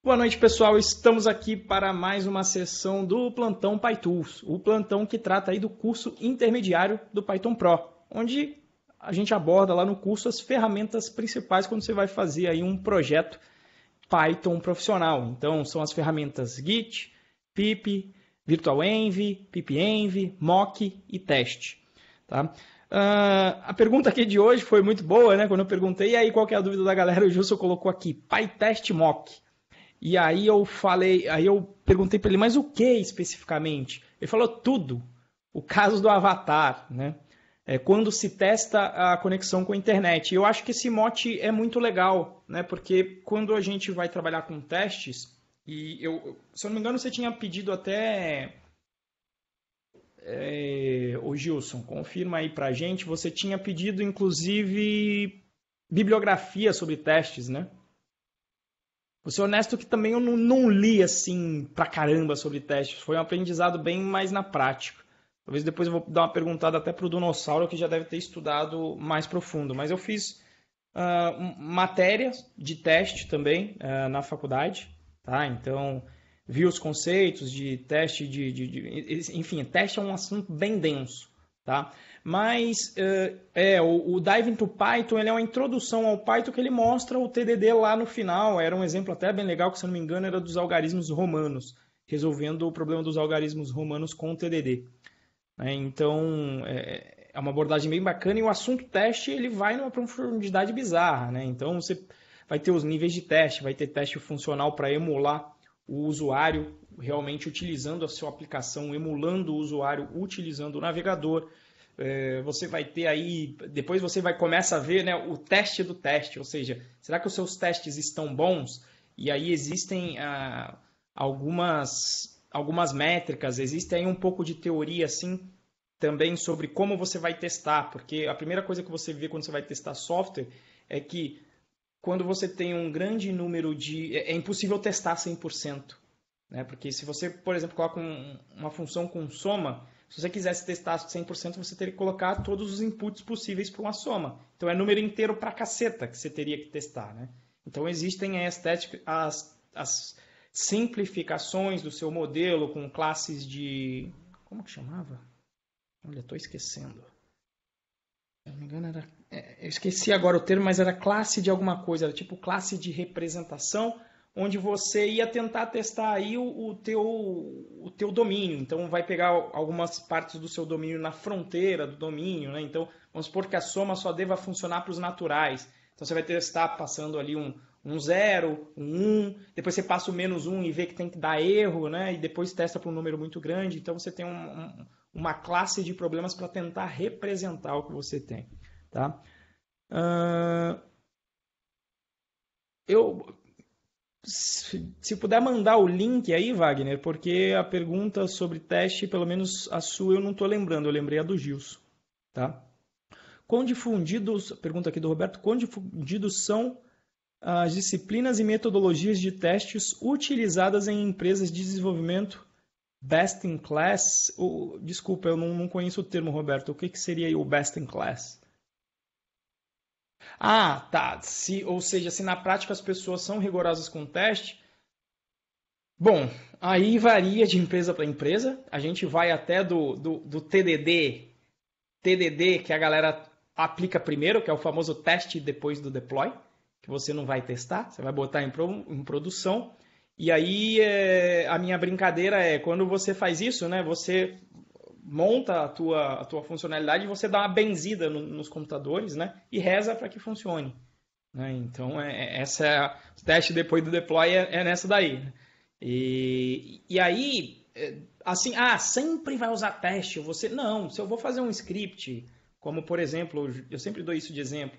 Boa noite, pessoal. Estamos aqui para mais uma sessão do Plantão PyTools, o plantão que trata aí do curso intermediário do Python Pro, onde a gente aborda lá no curso as ferramentas principais quando você vai fazer aí um projeto Python profissional. Então, são as ferramentas Git, pip, virtualenv, pipenv, mock e teste. Tá? A pergunta aqui de hoje foi muito boa, né? Quando eu perguntei, e aí qual que é a dúvida da galera? O Gilson colocou aqui, PyTest mock. E aí eu perguntei para ele, mas o que especificamente? Ele falou tudo. O caso do avatar, né? Quando se testa a conexão com a internet. E eu acho que esse mote é muito legal, né? Porque quando a gente vai trabalhar com testes, se eu não me engano, você tinha pedido até. Ô Gilson, confirma aí pra gente, você tinha pedido inclusive bibliografia sobre testes, né? Vou ser honesto que também eu não li assim pra caramba sobre testes. Foi um aprendizado bem mais na prática. Talvez depois eu vou dar uma perguntada até pro Donossauro, que já deve ter estudado mais profundo. Mas eu fiz matérias de teste também na faculdade. Tá? Então, vi os conceitos de teste enfim, teste é um assunto bem denso. Tá? Mas o Dive into Python ele é uma introdução ao Python que ele mostra o TDD lá no final. Era um exemplo até bem legal, que se eu não me engano era dos algarismos romanos, resolvendo o problema dos algarismos romanos com o TDD. Então, é uma abordagem bem bacana e o assunto teste ele vai numa profundidade bizarra. Né? Então, você vai ter os níveis de teste, vai ter teste funcional para emular o usuário realmente utilizando a sua aplicação, emulando o usuário utilizando o navegador. Você vai ter aí, depois você começa a ver, né, o teste do teste, ou seja, será que os seus testes estão bons? E aí existem algumas métricas, existe aí um pouco de teoria assim também sobre como você vai testar, porque a primeira coisa que você vê quando você vai testar software é que quando você tem um grande número de... É impossível testar 100%. Né? Porque se você, por exemplo, coloca uma função com soma, se você quisesse testar 100%, você teria que colocar todos os inputs possíveis para uma soma. Então é número inteiro para caceta que você teria que testar. Né? Então existem as simplificações do seu modelo com classes de... Como que chamava? Olha, estou esquecendo. Se não me engano era... eu esqueci agora o termo, mas era classe de alguma coisa. Era tipo classe de representação, onde você ia tentar testar aí o teu domínio. Então, vai pegar algumas partes do seu domínio na fronteira do domínio. Né? Então, vamos supor que a soma só deva funcionar para os naturais. Então, você vai testar passando ali um 0, um 1. Depois você passa o menos 1 e vê que tem que dar erro. Né? E depois testa para um número muito grande. Então, você tem uma classe de problemas para tentar representar o que você tem. Tá? Se puder mandar o link aí, Wagner, porque a pergunta sobre teste, pelo menos a sua eu não estou lembrando, eu lembrei a do Gilson. Tá? Quão difundidos, pergunta aqui do Roberto, quão difundidos são as disciplinas e metodologias de testes utilizadas em empresas de desenvolvimento best in class? Desculpa, eu não conheço o termo, Roberto. O que seria o best in class? Ah, tá. Ou seja, se na prática as pessoas são rigorosas com o teste, bom, aí varia de empresa para empresa. A gente vai até do TDD, que a galera aplica primeiro, que é o famoso teste depois do deploy, que você não vai testar, você vai botar em produção. E aí a minha brincadeira é, quando você faz isso, né, você monta a tua funcionalidade e você dá uma benzida nos computadores, né, e reza para que funcione. Né? Então, o teste depois do deploy é nessa daí. E aí, assim, sempre vai usar teste. Não, se eu vou fazer um script, como por exemplo, eu sempre dou isso de exemplo.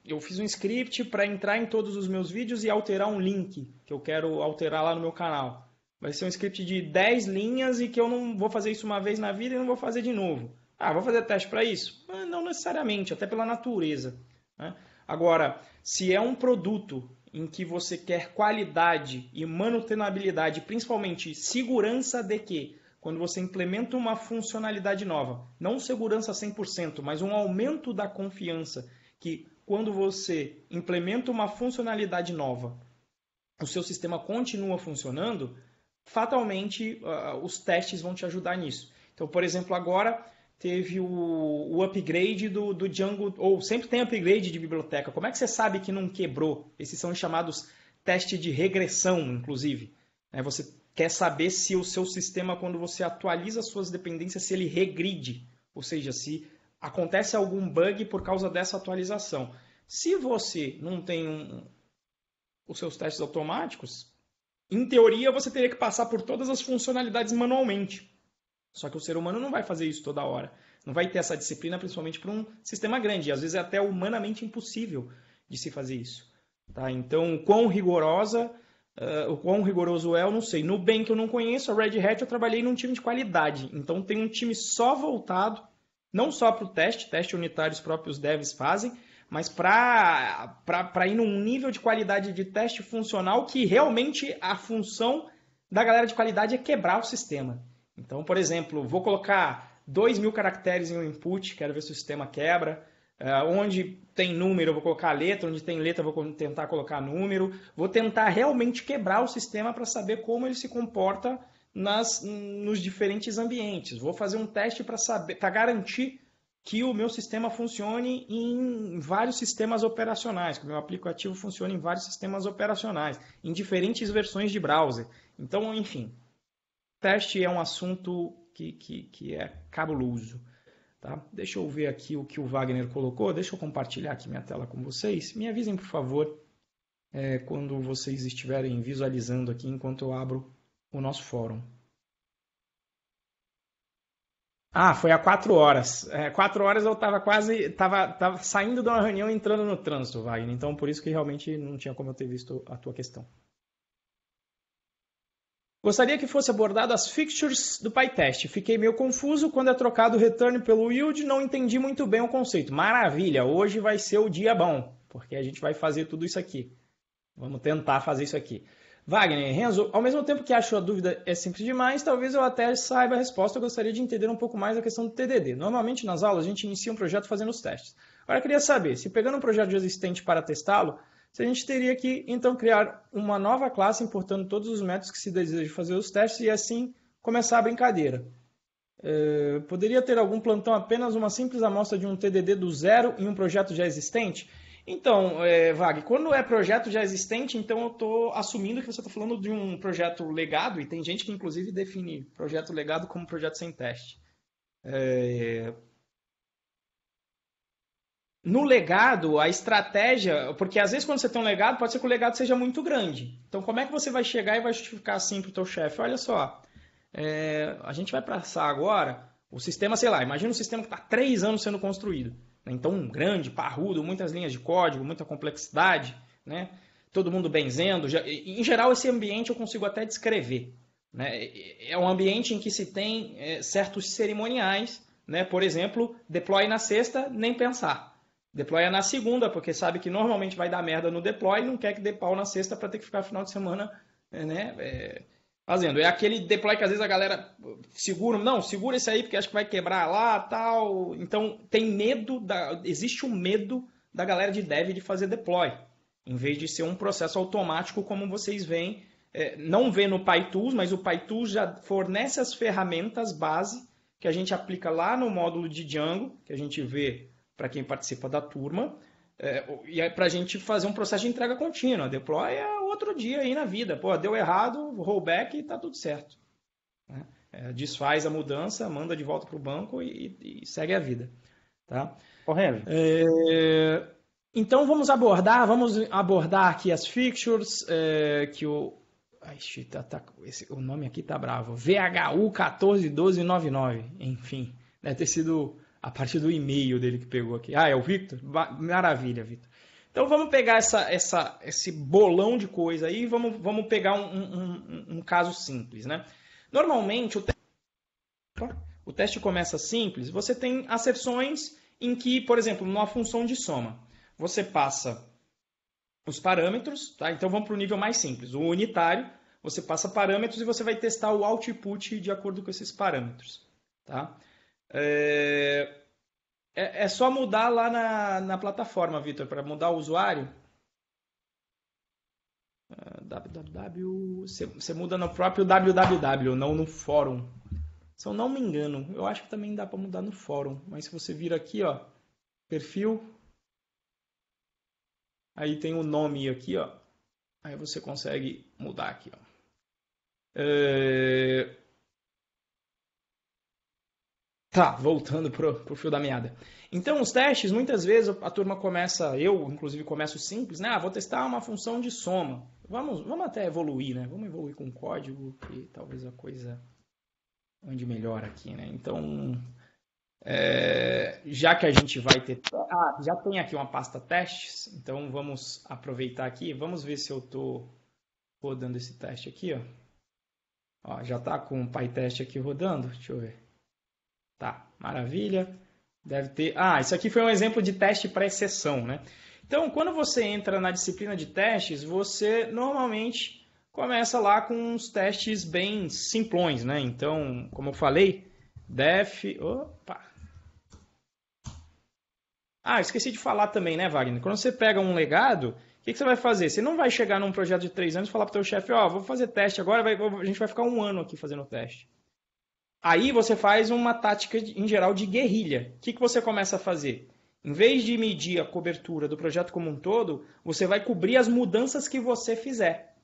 Eu fiz um script para entrar em todos os meus vídeos e alterar um link que eu quero alterar lá no meu canal. Vai ser um script de 10 linhas e que eu não vou fazer isso uma vez na vida e não vou fazer de novo. Vou fazer teste para isso? Não necessariamente, até pela natureza. Né? Agora, se é um produto em que você quer qualidade e manutenabilidade, principalmente segurança de que, quando você implementa uma funcionalidade nova, não segurança 100%, mas um aumento da confiança, que quando você implementa uma funcionalidade nova, o seu sistema continua funcionando, fatalmente os testes vão te ajudar nisso. Então, por exemplo, agora teve o upgrade do Django, ou sempre tem upgrade de biblioteca. Como é que você sabe que não quebrou? Esses são chamados testes de regressão, inclusive. Você quer saber se o seu sistema, quando você atualiza as suas dependências, se ele regride. Ou seja, se acontece algum bug por causa dessa atualização. Se você não tem os seus testes automáticos, em teoria você teria que passar por todas as funcionalidades manualmente. Só que o ser humano não vai fazer isso toda hora. Não vai ter essa disciplina, principalmente para um sistema grande. E às vezes é até humanamente impossível de se fazer isso. Tá? Então, o quão rigoroso é, eu não sei. No Nubank eu não conheço, a Red Hat eu trabalhei num time de qualidade. Então tem um time só voltado, não só para o teste unitário os próprios devs fazem, mas para ir num nível de qualidade de teste funcional que realmente a função da galera de qualidade é quebrar o sistema. Então, por exemplo, vou colocar 2.000 caracteres em um input, quero ver se o sistema quebra. Onde tem número, eu vou colocar letra. Onde tem letra, eu vou tentar colocar número. Vou tentar realmente quebrar o sistema para saber como ele se comporta nos diferentes ambientes. Vou fazer um teste para garantir que o meu sistema funcione em vários sistemas operacionais, que o meu aplicativo funcione em vários sistemas operacionais, em diferentes versões de browser. Então, enfim, teste é um assunto que é cabuloso. Tá? Deixa eu ver aqui o que o Wagner colocou. Deixa eu compartilhar aqui minha tela com vocês. Me avisem, por favor, quando vocês estiverem visualizando aqui, enquanto eu abro o nosso fórum. Foi há 4 horas. 4 horas eu estava tava saindo de uma reunião e entrando no trânsito, Wagner. Então, por isso que realmente não tinha como eu ter visto a tua questão. Gostaria que fosse abordado as fixtures do PyTest. Fiquei meio confuso quando é trocado o return pelo yield, não entendi muito bem o conceito. Maravilha, hoje vai ser o dia bom, porque a gente vai fazer tudo isso aqui. Vamos tentar fazer isso aqui. Wagner, Renzo, ao mesmo tempo que acho a dúvida é simples demais, talvez eu até saiba a resposta. Eu gostaria de entender um pouco mais a questão do TDD. Normalmente nas aulas a gente inicia um projeto fazendo os testes. Agora eu queria saber, se pegando um projeto já existente para testá-lo, se a gente teria que, então, criar uma nova classe importando todos os métodos que se deseja fazer os testes e, assim, começar a brincadeira. Poderia ter algum plantão apenas uma simples amostra de um TDD do zero em um projeto já existente? Então, Vag, quando é projeto já existente, então eu estou assumindo que você está falando de um projeto legado, e tem gente que, inclusive, define projeto legado como projeto sem teste. No legado, a estratégia, porque às vezes quando você tem um legado, pode ser que o legado seja muito grande. Então, como é que você vai chegar e vai justificar assim para o teu chefe? Olha só, a gente vai passar agora o sistema, sei lá, imagina um sistema que está 3 anos sendo construído. Né? Então, grande, parrudo, muitas linhas de código, muita complexidade, né? Todo mundo benzendo. Em geral, esse ambiente eu consigo até descrever. Né? É um ambiente em que se tem certos cerimoniais, né? Por exemplo, deploy na sexta, nem pensar. Deploy na segunda, porque sabe que normalmente vai dar merda no deploy e não quer que dê pau na sexta para ter que ficar final de semana fazendo. É aquele deploy que às vezes a galera segura esse aí porque acha que vai quebrar lá tal. Então tem medo, existe um medo da galera de dev de fazer deploy, em vez de ser um processo automático como vocês veem. Não vê no PyTools, mas o PyTools já fornece as ferramentas base que a gente aplica lá no módulo de Django, que a gente vê para quem participa da turma, e é para a gente fazer um processo de entrega contínua. Deploy é outro dia aí na vida. Pô, deu errado, rollback e está tudo certo. Né? Desfaz a mudança, manda de volta para o banco e segue a vida. Tá? Correndo. Então vamos abordar aqui as fixtures que o... o nome aqui tá bravo. VHU 141299. Enfim, deve ter sido a partir do e-mail dele que pegou aqui. É o Victor? Maravilha, Victor. Então vamos pegar esse bolão de coisa aí e vamos pegar um caso simples. Né? Normalmente o teste começa simples. Você tem asserções em que, por exemplo, numa função de soma, você passa os parâmetros. Tá? Então vamos para o nível mais simples. O unitário, você passa parâmetros e você vai testar o output de acordo com esses parâmetros. Tá? É só mudar lá na plataforma, Vitor, para mudar o usuário. www, você muda no próprio www, não no fórum. Se eu não me engano, eu acho que também dá para mudar no fórum. Mas se você vir aqui, ó, perfil, aí tem o nome aqui, ó. Aí você consegue mudar aqui, ó. Tá, voltando pro fio da meada. Então, os testes, muitas vezes a turma começa, eu inclusive começo simples, né? Vou testar uma função de soma. Vamos até evoluir, né? Vamos evoluir com o código, que talvez a coisa ande melhor aqui, né? Então, já que a gente vai ter... já tem aqui uma pasta testes, então vamos aproveitar aqui. Vamos ver se eu estou rodando esse teste aqui, ó. Já está com o PyTest aqui rodando, deixa eu ver. Tá, maravilha. Deve ter... isso aqui foi um exemplo de teste pré-sessão, né? Então, quando você entra na disciplina de testes, você normalmente começa lá com uns testes bem simplões, né? Então, como eu falei, def... Opa! Esqueci de falar também, né, Wagner? Quando você pega um legado, o que você vai fazer? Você não vai chegar num projeto de 3 anos e falar para o teu chefe, vou fazer teste agora, a gente vai ficar 1 ano aqui fazendo teste. Aí você faz uma tática, em geral, de guerrilha. O que você começa a fazer? Em vez de medir a cobertura do projeto como um todo, você vai cobrir as mudanças que você fizer.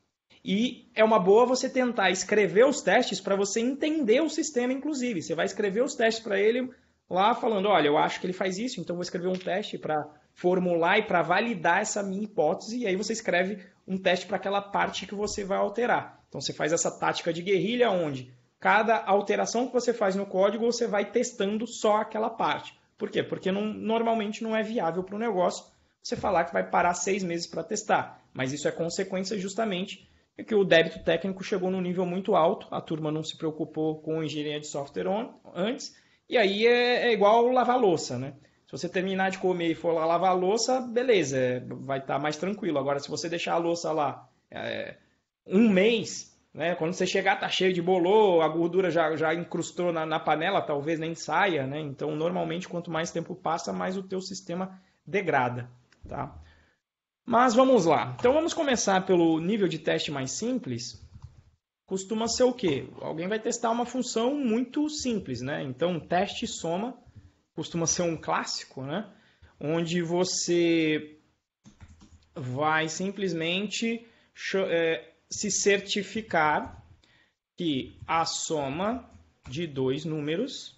E é uma boa você tentar escrever os testes para você entender o sistema, inclusive. Você vai escrever os testes para ele lá falando, olha, eu acho que ele faz isso, então vou escrever um teste para formular e para validar essa minha hipótese, e aí você escreve um teste para aquela parte que você vai alterar. Então você faz essa tática de guerrilha onde cada alteração que você faz no código, você vai testando só aquela parte. Por quê? Porque normalmente não é viável para o negócio você falar que vai parar 6 meses para testar. Mas isso é consequência justamente de que o débito técnico chegou num nível muito alto, a turma não se preocupou com engenharia de software antes, e aí é igual lavar louça, né? Se você terminar de comer e for lá lavar a louça, beleza, vai estar mais tranquilo. Agora, se você deixar a louça lá 1 mês... né? Quando você chegar, tá cheio de bolô, a gordura já incrustou na panela, talvez nem saia, né? Então, normalmente, quanto mais tempo passa, mais o teu sistema degrada, tá? Mas vamos lá. Então, vamos começar pelo nível de teste mais simples. Costuma ser o quê? Alguém vai testar uma função muito simples, né? Então, teste e soma costuma ser um clássico, né? Onde você vai simplesmente... se certificar que a soma de 2 números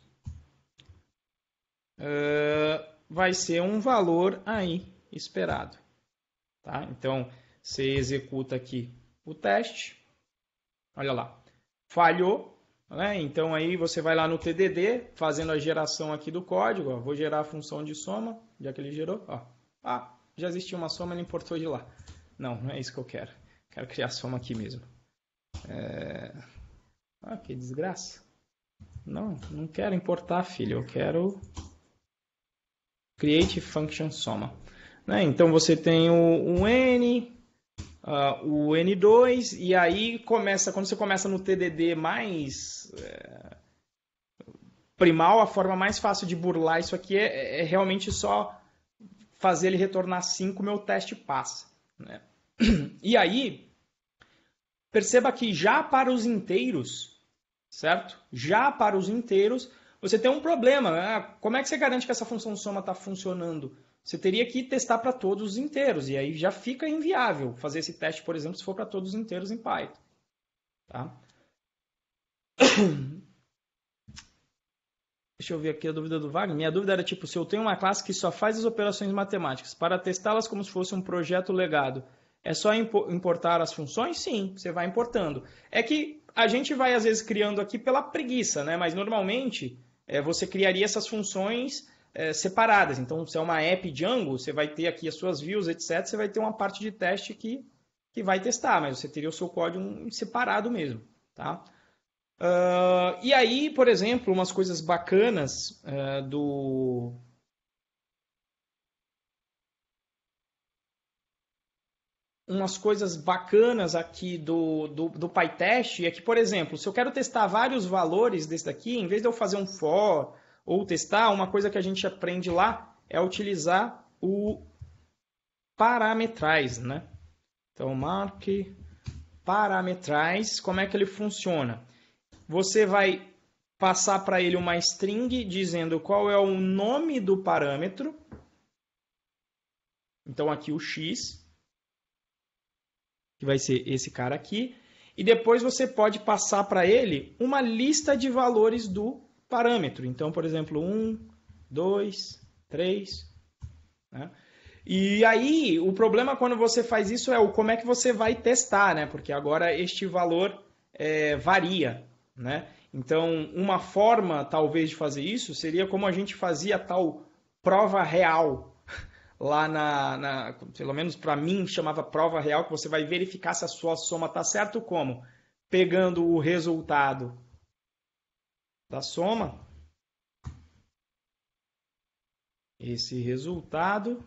vai ser um valor aí esperado. Tá? Então, você executa aqui o teste. Olha lá. Falhou. Né? Então, aí você vai lá no TDD, fazendo a geração aqui do código. Ó. Vou gerar a função de soma, já que ele gerou. Ó. Já existia uma soma, ele importou de lá. Não é isso que eu quero. Quero criar soma aqui mesmo. Que desgraça. Não quero importar, filho. Eu quero create function soma. Né? Então você tem o N, o N2, e aí quando você começa no TDD mais primal, a forma mais fácil de burlar isso aqui é realmente só fazer ele retornar 5, meu teste passa. Né? E aí, perceba que já para os inteiros, certo? Já para os inteiros, você tem um problema. Né? Como é que você garante que essa função soma está funcionando? Você teria que testar para todos os inteiros, e aí já fica inviável fazer esse teste, por exemplo, se for para todos os inteiros em Python. Tá? Deixa eu ver aqui a dúvida do Wagner. Minha dúvida era tipo, se eu tenho uma classe que só faz as operações matemáticas, para testá-las como se fosse um projeto legado, é só importar as funções? Sim, você vai importando. É que a gente vai, às vezes, criando aqui pela preguiça, né? Mas, normalmente, você criaria essas funções separadas. Então, se é uma app Django, você vai ter aqui as suas views, etc. Você vai ter uma parte de teste que vai testar, mas você teria o seu código separado mesmo, tá? E aí, por exemplo, umas coisas bacanas aqui do PyTest é que, por exemplo, se eu quero testar vários valores desse daqui, em vez de eu fazer um for ou testar, uma coisa que a gente aprende lá é utilizar o parametrize, né? Então, mark parametrize, como é que ele funciona? Você vai passar para ele uma string dizendo qual é o nome do parâmetro. Então aqui o x, que vai ser esse cara aqui. E depois você pode passar para ele uma lista de valores do parâmetro. Então, por exemplo, 1, 2, 3. Né? E aí, o problema quando você faz isso é o como é que você vai testar, né? Porque agora este valor varia, né? Então, uma forma, talvez, de fazer isso seria como a gente fazia a tal prova real. Lá pelo menos para mim, chamava prova real, que você vai verificar se a sua soma está certo como? Pegando o resultado da soma. Esse resultado,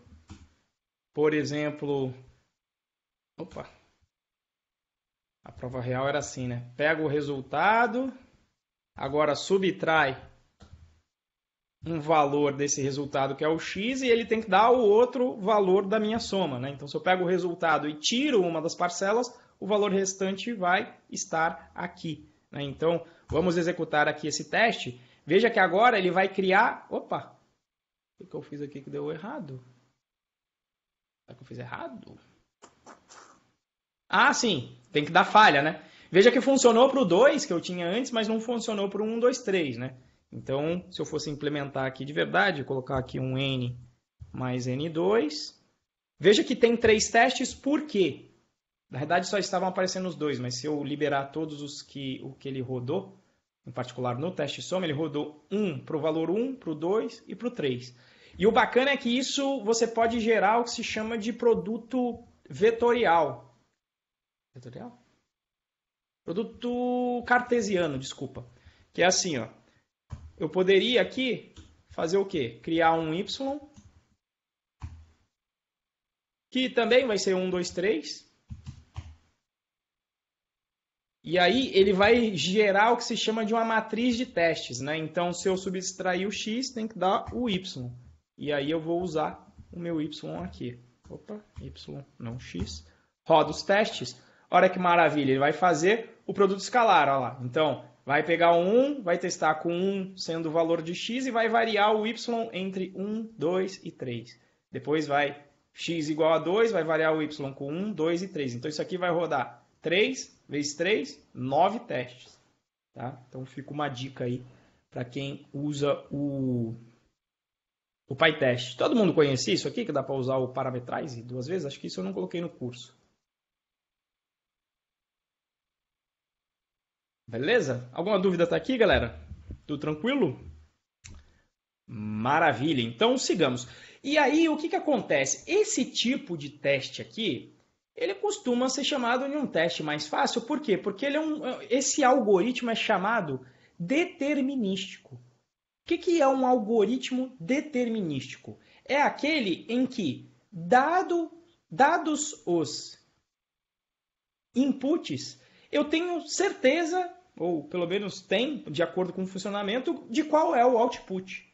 por exemplo... Opa! A prova real era assim, né? Pega o resultado, agora subtrai um valor desse resultado que é o x e ele tem que dar o outro valor da minha soma, né? Então, se eu pego o resultado e tiro uma das parcelas, o valor restante vai estar aqui, né? Então, vamos executar aqui esse teste. Veja que agora ele vai criar... Opa! O que eu fiz aqui que deu errado? Será que eu fiz errado? Ah, sim. Tem que dar falha, né? Veja que funcionou para o 2 que eu tinha antes, mas não funcionou para o 1, 2, 3, né? Então, se eu fosse implementar aqui de verdade, colocar aqui um n mais n2. Veja que tem 3 testes, por quê? Na verdade, só estavam aparecendo os 2, mas se eu liberar todos o que ele rodou, em particular no teste soma, ele rodou 1 para o valor 1, para o 2 e para o 3. E o bacana é que isso você pode gerar o que se chama de produto vetorial. Vetorial? Produto cartesiano, desculpa. Que é assim, ó. Eu poderia aqui fazer o quê? Criar um y, que também vai ser 1, 2, 3. E aí ele vai gerar o que se chama de uma matriz de testes, né? Então, se eu subtrair o x, tem que dar o y. E aí eu vou usar o meu y aqui. Opa, y, não x. Roda os testes. Olha que maravilha, ele vai fazer o produto escalar, olha lá. Então, vai pegar o 1, vai testar com 1 sendo o valor de x e vai variar o y entre 1, 2 e 3. Depois vai x igual a 2, vai variar o y com 1, 2 e 3. Então, isso aqui vai rodar 3 vezes 3, 9 testes. Tá? Então, fica uma dica aí para quem usa o PyTest. Todo mundo conhece isso aqui, que dá para usar o parametrize 2 vezes? Acho que isso eu não coloquei no curso. Beleza? Alguma dúvida tá aqui, galera? Tudo tranquilo? Maravilha. Então, sigamos. E aí, o que acontece? Esse tipo de teste aqui, ele costuma ser chamado de um teste mais fácil. Por quê? Porque esse algoritmo é chamado determinístico. O que é um algoritmo determinístico? É aquele em que, dados os inputs, eu tenho certeza, ou pelo menos tem, de acordo com o funcionamento, de qual é o output.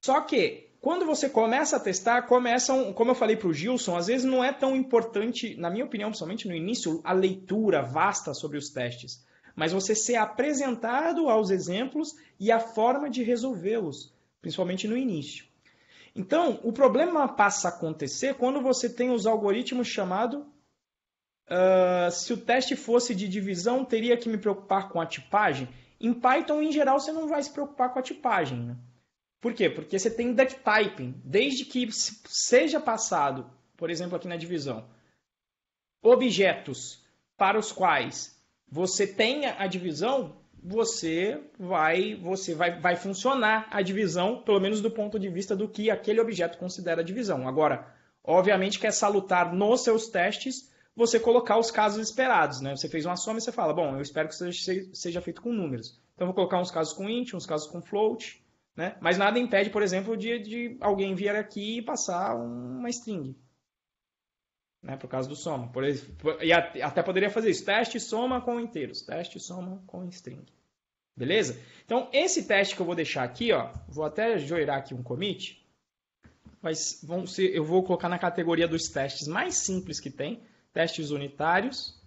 Só que, quando você começa a testar, como eu falei para o Gilson, às vezes não é tão importante, na minha opinião, principalmente no início, a leitura vasta sobre os testes. Mas você ser apresentado aos exemplos e a forma de resolvê-los, principalmente no início. Então, o problema passa a acontecer quando você tem os algoritmos chamados... se o teste fosse de divisão, teria que me preocupar com a tipagem. Em Python, em geral, você não vai se preocupar com a tipagem, né? Por quê? Porque você tem duck typing. Desde que seja passado, por exemplo, aqui na divisão, objetos para os quais você tenha a divisão, vai funcionar a divisão, pelo menos do ponto de vista do que aquele objeto considera divisão. Agora, obviamente que é salutar nos seus testes você colocar os casos esperados, né? Você fez uma soma e você fala, bom, eu espero que seja feito com números. Então, eu vou colocar uns casos com int, uns casos com float, né? Mas nada impede, por exemplo, de alguém vir aqui e passar uma string, né? Por causa do soma. E até poderia fazer isso, teste soma com inteiros, teste soma com string. Beleza? Então, esse teste que eu vou deixar aqui, ó, vou até joirar aqui um commit, eu vou colocar na categoria dos testes mais simples que tem, testes unitários,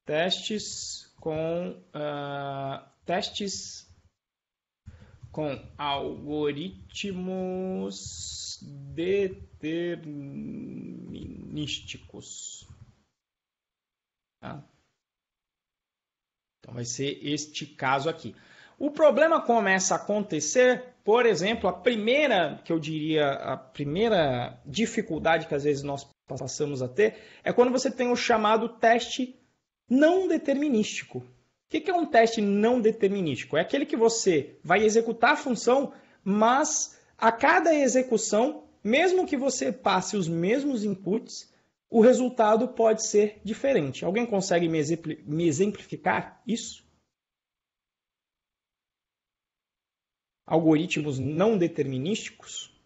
testes com algoritmos determinísticos. Tá? Então vai ser este caso aqui. O problema começa a acontecer, por exemplo, a primeira dificuldade que às vezes nós passamos a ter é quando você tem o chamado teste não determinístico. O que é um teste não determinístico? É aquele que você vai executar a função, mas a cada execução, mesmo que você passe os mesmos inputs, o resultado pode ser diferente. Alguém consegue me exemplificar isso? Algoritmos não determinísticos?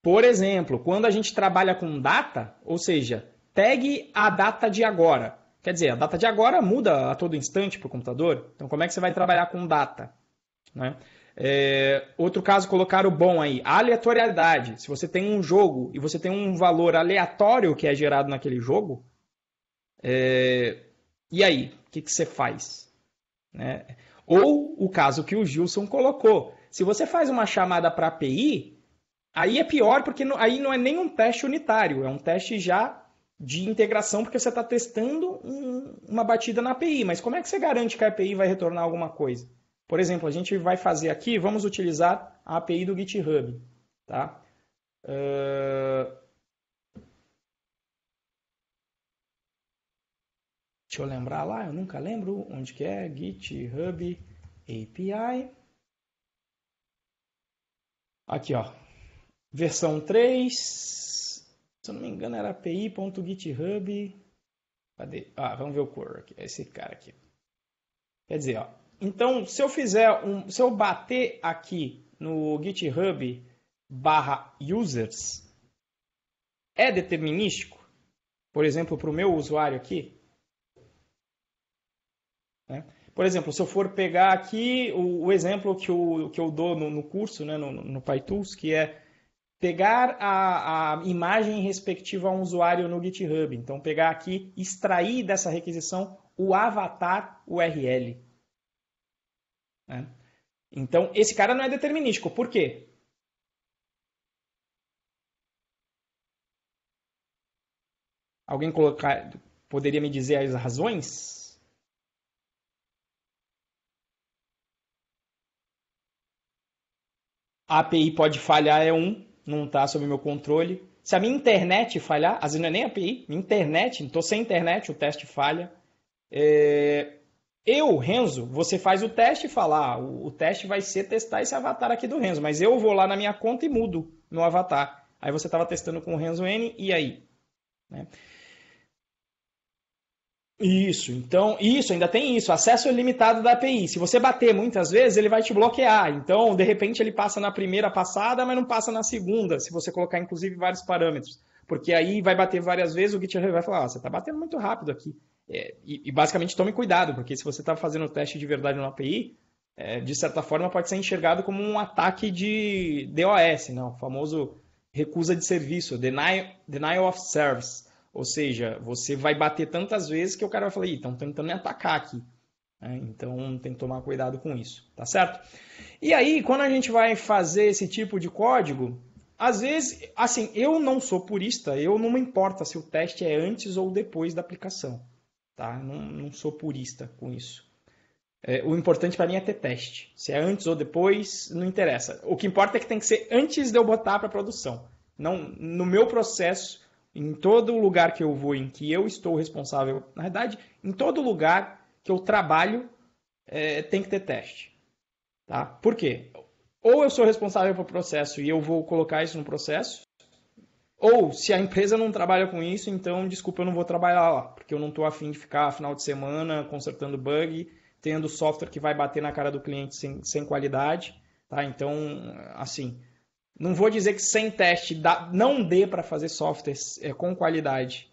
Por exemplo, quando a gente trabalha com data, ou seja, pegue a data de agora. Quer dizer, a data de agora muda a todo instante para o computador. Então, como é que você vai trabalhar com data? Né? Outro caso, colocar o bom aí, aleatoriedade. Se você tem um jogo e você tem um valor aleatório que é gerado naquele jogo, e aí? O que você faz? Né? Ou o caso que o Gilson colocou. Se você faz uma chamada para API, aí é pior porque aí não é nem um teste unitário, é um teste já de integração porque você está testando uma batida na API. Mas como é que você garante que a API vai retornar alguma coisa? Por exemplo, a gente vai fazer aqui, vamos utilizar a API do GitHub. Tá? Deixa eu lembrar lá, eu nunca lembro onde que é, GitHub API. Aqui, ó, versão 3, se eu não me engano era api.github. Cadê? Vamos ver o core aqui, esse cara aqui. Quer dizer, ó, então se eu bater aqui no GitHub /users, é determinístico? Por exemplo, para o meu usuário aqui. Né? Por exemplo, se eu for pegar aqui o exemplo que eu dou no curso, né, no PyTools, que é pegar a imagem respectiva a um usuário no GitHub. Então, pegar aqui, extrair dessa requisição o avatar URL. Né? Então, esse cara não é determinístico. Por quê? Alguém poderia me dizer as razões? A API pode falhar, não está sob meu controle. Se a minha internet falhar, às vezes não é nem a API, minha internet, estou sem internet, o teste falha. Renzo, você faz o teste e fala, o teste vai ser testar esse avatar aqui do Renzo, mas eu vou lá na minha conta e mudo no avatar. Aí você estava testando com o Renzo N, e aí? Né? Então, ainda tem isso, acesso ilimitado da API. Se você bater muitas vezes, ele vai te bloquear. Então, de repente, ele passa na primeira passada, mas não passa na segunda, se você colocar, inclusive, vários parâmetros. Porque aí vai bater várias vezes, o GitHub vai falar, você está batendo muito rápido aqui. E basicamente, tome cuidado, porque se você está fazendo o teste de verdade na API, de certa forma, pode ser enxergado como um ataque de DOS, né? O famoso recusa de serviço, Denial of Service. Ou seja, você vai bater tantas vezes que o cara vai falar, estão tentando me atacar aqui. Então tem que tomar cuidado com isso, tá certo? E aí, quando a gente vai fazer esse tipo de código, às vezes, assim, eu não sou purista, eu não me importa se o teste é antes ou depois da aplicação. Tá? Não sou purista com isso. O importante para mim é ter teste. Se é antes ou depois, não interessa. O que importa é que tem que ser antes de eu botar para produção. Não, no meu processo, em todo lugar que eu vou, em que eu estou responsável, na verdade, em todo lugar que eu trabalho, tem que ter teste. Tá? Por quê? Ou eu sou responsável pelo processo e eu vou colocar isso no processo, ou se a empresa não trabalha com isso, então, desculpa, eu não vou trabalhar lá, porque eu não estou afim de ficar final de semana consertando bug, tendo software que vai bater na cara do cliente sem qualidade. Tá? Então, assim, não vou dizer que sem teste não dê para fazer software com qualidade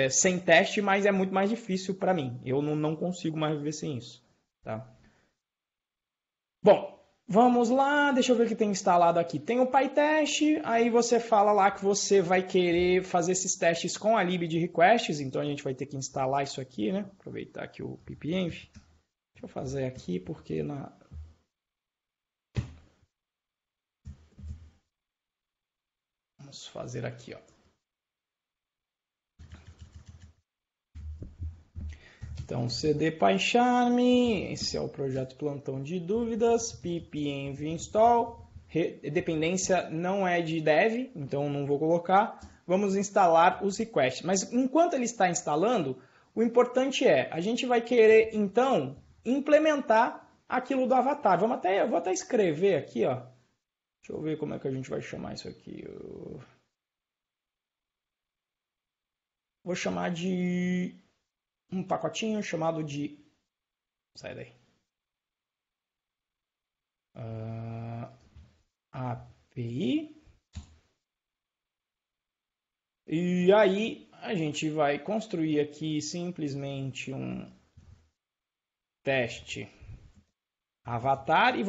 sem teste, mas é muito mais difícil para mim. Eu não consigo mais viver sem isso. Tá? Bom, Vamos lá, deixa eu ver o que tem instalado aqui. Tem o PyTest, aí você fala lá que você vai querer fazer esses testes com a lib de requests, então a gente vai ter que instalar isso aqui, né? Aproveitar aqui o pipenv. Deixa eu fazer aqui porque Vamos fazer aqui, ó. Então, cd PyCharm, esse é o projeto Plantão de Dúvidas, pipenv install, dependência não é de dev, então não vou colocar. Vamos instalar os requests. Mas enquanto ele está instalando, o importante é, a gente vai querer, então, implementar aquilo do avatar. Eu vou até escrever aqui, ó. Deixa eu ver como é que a gente vai chamar isso aqui. Vou chamar de um pacotinho chamado de... Sai daí. API. E aí a gente vai construir aqui simplesmente um teste avatar e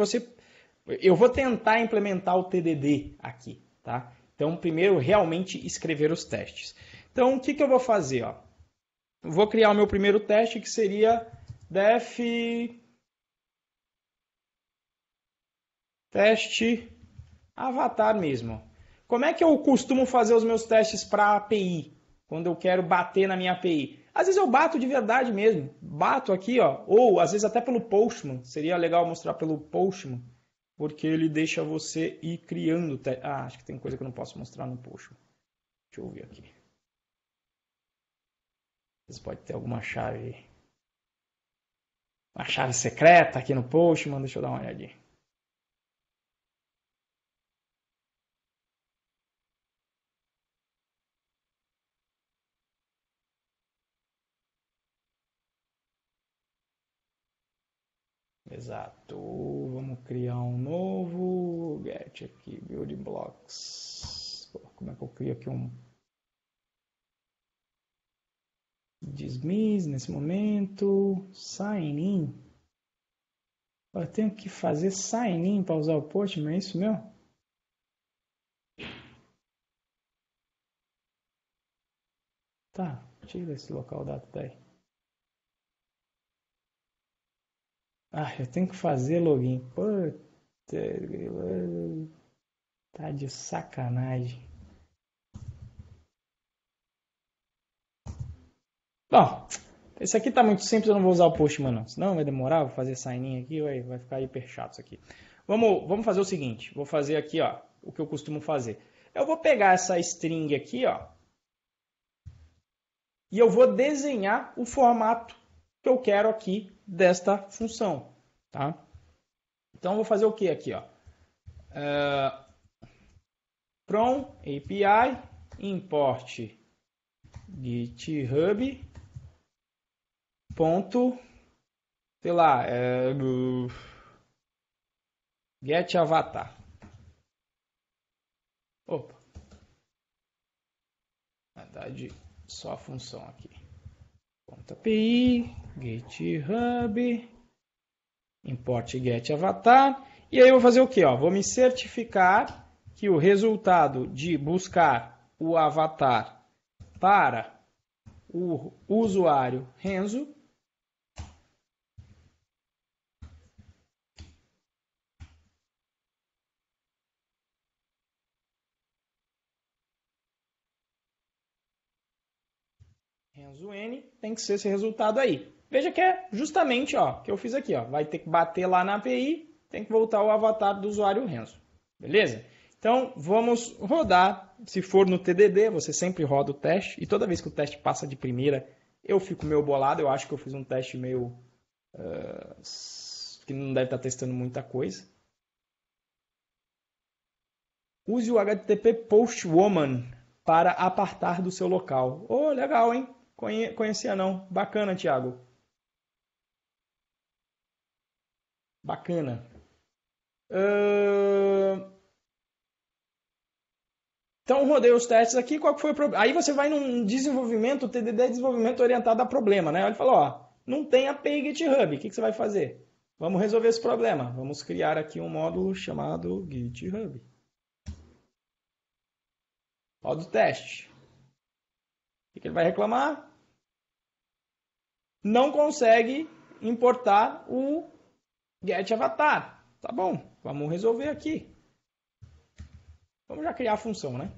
eu vou tentar implementar o TDD aqui, tá? Então, primeiro, realmente escrever os testes. Então, o que eu vou fazer? Ó? Vou criar o meu primeiro teste, que seria def teste avatar mesmo. Como é que eu costumo fazer os meus testes para a API? Quando eu quero bater na minha API? Às vezes eu bato de verdade mesmo. Bato aqui, ó, ou às vezes até pelo Postman. Seria legal mostrar pelo Postman, porque ele deixa você ir criando. Acho que tem coisa que eu não posso mostrar no Postman. Deixa eu ver aqui. Às vezes pode ter alguma chave. Uma chave secreta aqui no Postman. Deixa eu dar uma olhadinha. Exato. Vamos criar um novo get aqui, building blocks. Como é que eu crio aqui um dismiss nesse momento? Sign in. Eu tenho que fazer sign in para usar o Postman, é isso mesmo? Tá, tira esse local data daí. Eu tenho que fazer login. Puta, tá de sacanagem. Bom, esse aqui tá muito simples, eu não vou usar o Postman não. Senão vai demorar, vou fazer sign in aqui, vai ficar hiper chato isso aqui. Vamos fazer o seguinte, vou fazer aqui, ó, o que eu costumo fazer. Eu vou pegar essa string aqui, ó, e eu vou desenhar o formato que eu quero aqui desta função, tá? Então eu vou fazer o que aqui, ó? From API import GitHub ponto, sei lá, get avatar. Opa, na verdade só a função aqui. .api GitHub import get avatar. E aí eu vou fazer o que? Vou me certificar que o resultado de buscar o avatar para o usuário Renzo N tem que ser esse resultado aí. Veja que é justamente o que eu fiz aqui. Vai ter que bater lá na API, tem que voltar o avatar do usuário Renzo. Beleza? Então, vamos rodar. Se for no TDD, você sempre roda o teste. E toda vez que o teste passa de primeira, eu fico meio bolado. Eu acho que eu fiz um teste meio... que não deve estar testando muita coisa. Use o HTTP Postwoman para apartar do seu local. Oh, legal, hein? Conhecia não. Bacana, Thiago. Bacana. Então, rodei os testes aqui. Qual que foi o problema? Aí você vai num desenvolvimento, o TDD é desenvolvimento orientado a problema, né? Ele falou, não tem API GitHub. O que você vai fazer? Vamos resolver esse problema. Vamos criar aqui um módulo chamado GitHub. Módulo teste. O que ele vai reclamar? Não consegue importar o getAvatar. Tá bom, vamos resolver aqui. Vamos já criar a função, né?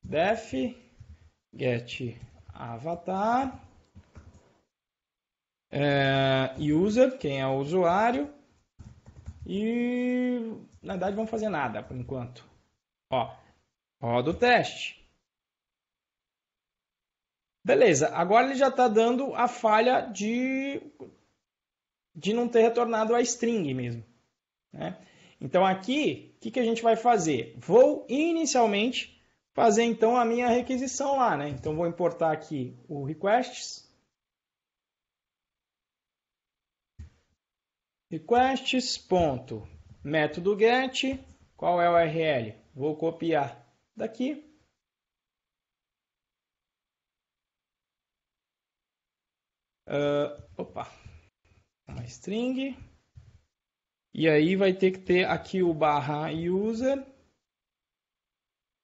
Def getAvatar user, quem é o usuário. E na verdade vamos fazer nada por enquanto. Ó, roda o teste. Beleza, agora ele já está dando a falha de não ter retornado a string mesmo. Né? Então aqui, o que a gente vai fazer? Vou inicialmente fazer então a minha requisição lá. Né? Então vou importar aqui o requests. Requests.método get. Qual é o URL? Vou copiar daqui. Uma string. E aí vai ter que ter aqui o /user.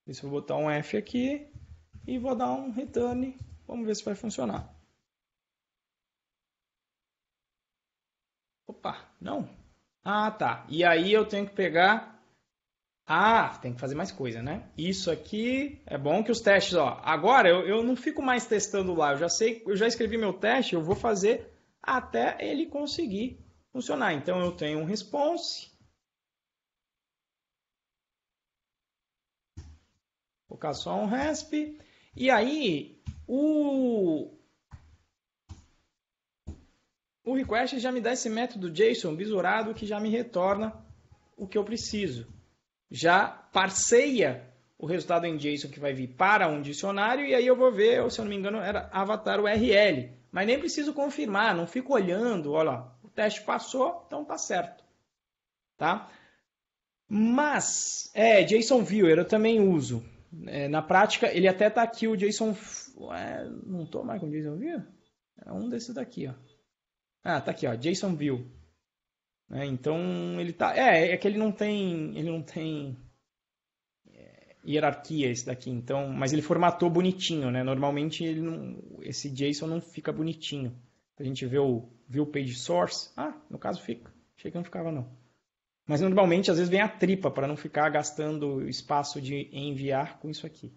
Isso eu vou botar um F aqui. E vou dar um return. Vamos ver se vai funcionar. Opa, não. Ah, tá. E aí eu tenho que pegar... Ah, tem que fazer mais coisa, né? Isso aqui é bom que os testes, ó. Agora eu não fico mais testando lá. Eu já sei, eu já escrevi meu teste, eu vou fazer até ele conseguir funcionar. Então eu tenho um response. Vou colocar só um resp. E aí o request já me dá esse método JSON besourado que já me retorna o que eu preciso. Já parseia o resultado em JSON que vai vir para um dicionário e aí eu vou ver, se eu não me engano, era avatar URL. Mas nem preciso confirmar, não fico olhando, olha lá, o teste passou, então tá certo. Tá? Mas, JSON Viewer eu também uso. Na prática, ele até está aqui o JSON... não estou mais com o JSON Viewer? É um desses daqui, ó. Ah, tá aqui, ó, JSON View. Então ele tá, é que ele não tem hierarquia esse daqui, então, mas ele formatou bonitinho, né? Normalmente esse JSON não fica bonitinho. A gente vê o view page source, no caso fica. Achei que não ficava não. Mas normalmente às vezes vem a tripa para não ficar gastando espaço de enviar com isso aqui.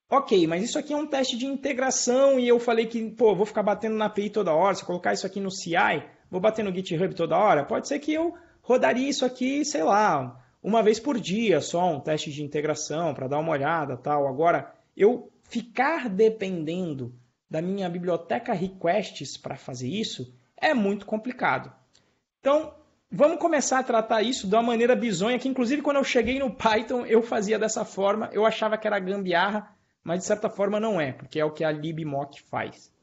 Ok, mas isso aqui é um teste de integração e eu falei que, vou ficar batendo na API toda hora. Se eu colocar isso aqui no CI, vou bater no GitHub toda hora. Pode ser que eu rodaria isso aqui, sei lá, uma vez por dia, só um teste de integração para dar uma olhada, tal. Agora, eu ficar dependendo da minha biblioteca requests para fazer isso é muito complicado. Então, vamos começar a tratar isso de uma maneira bizonha, que inclusive quando eu cheguei no Python eu fazia dessa forma, eu achava que era gambiarra, mas de certa forma não é, porque é o que a libmock faz.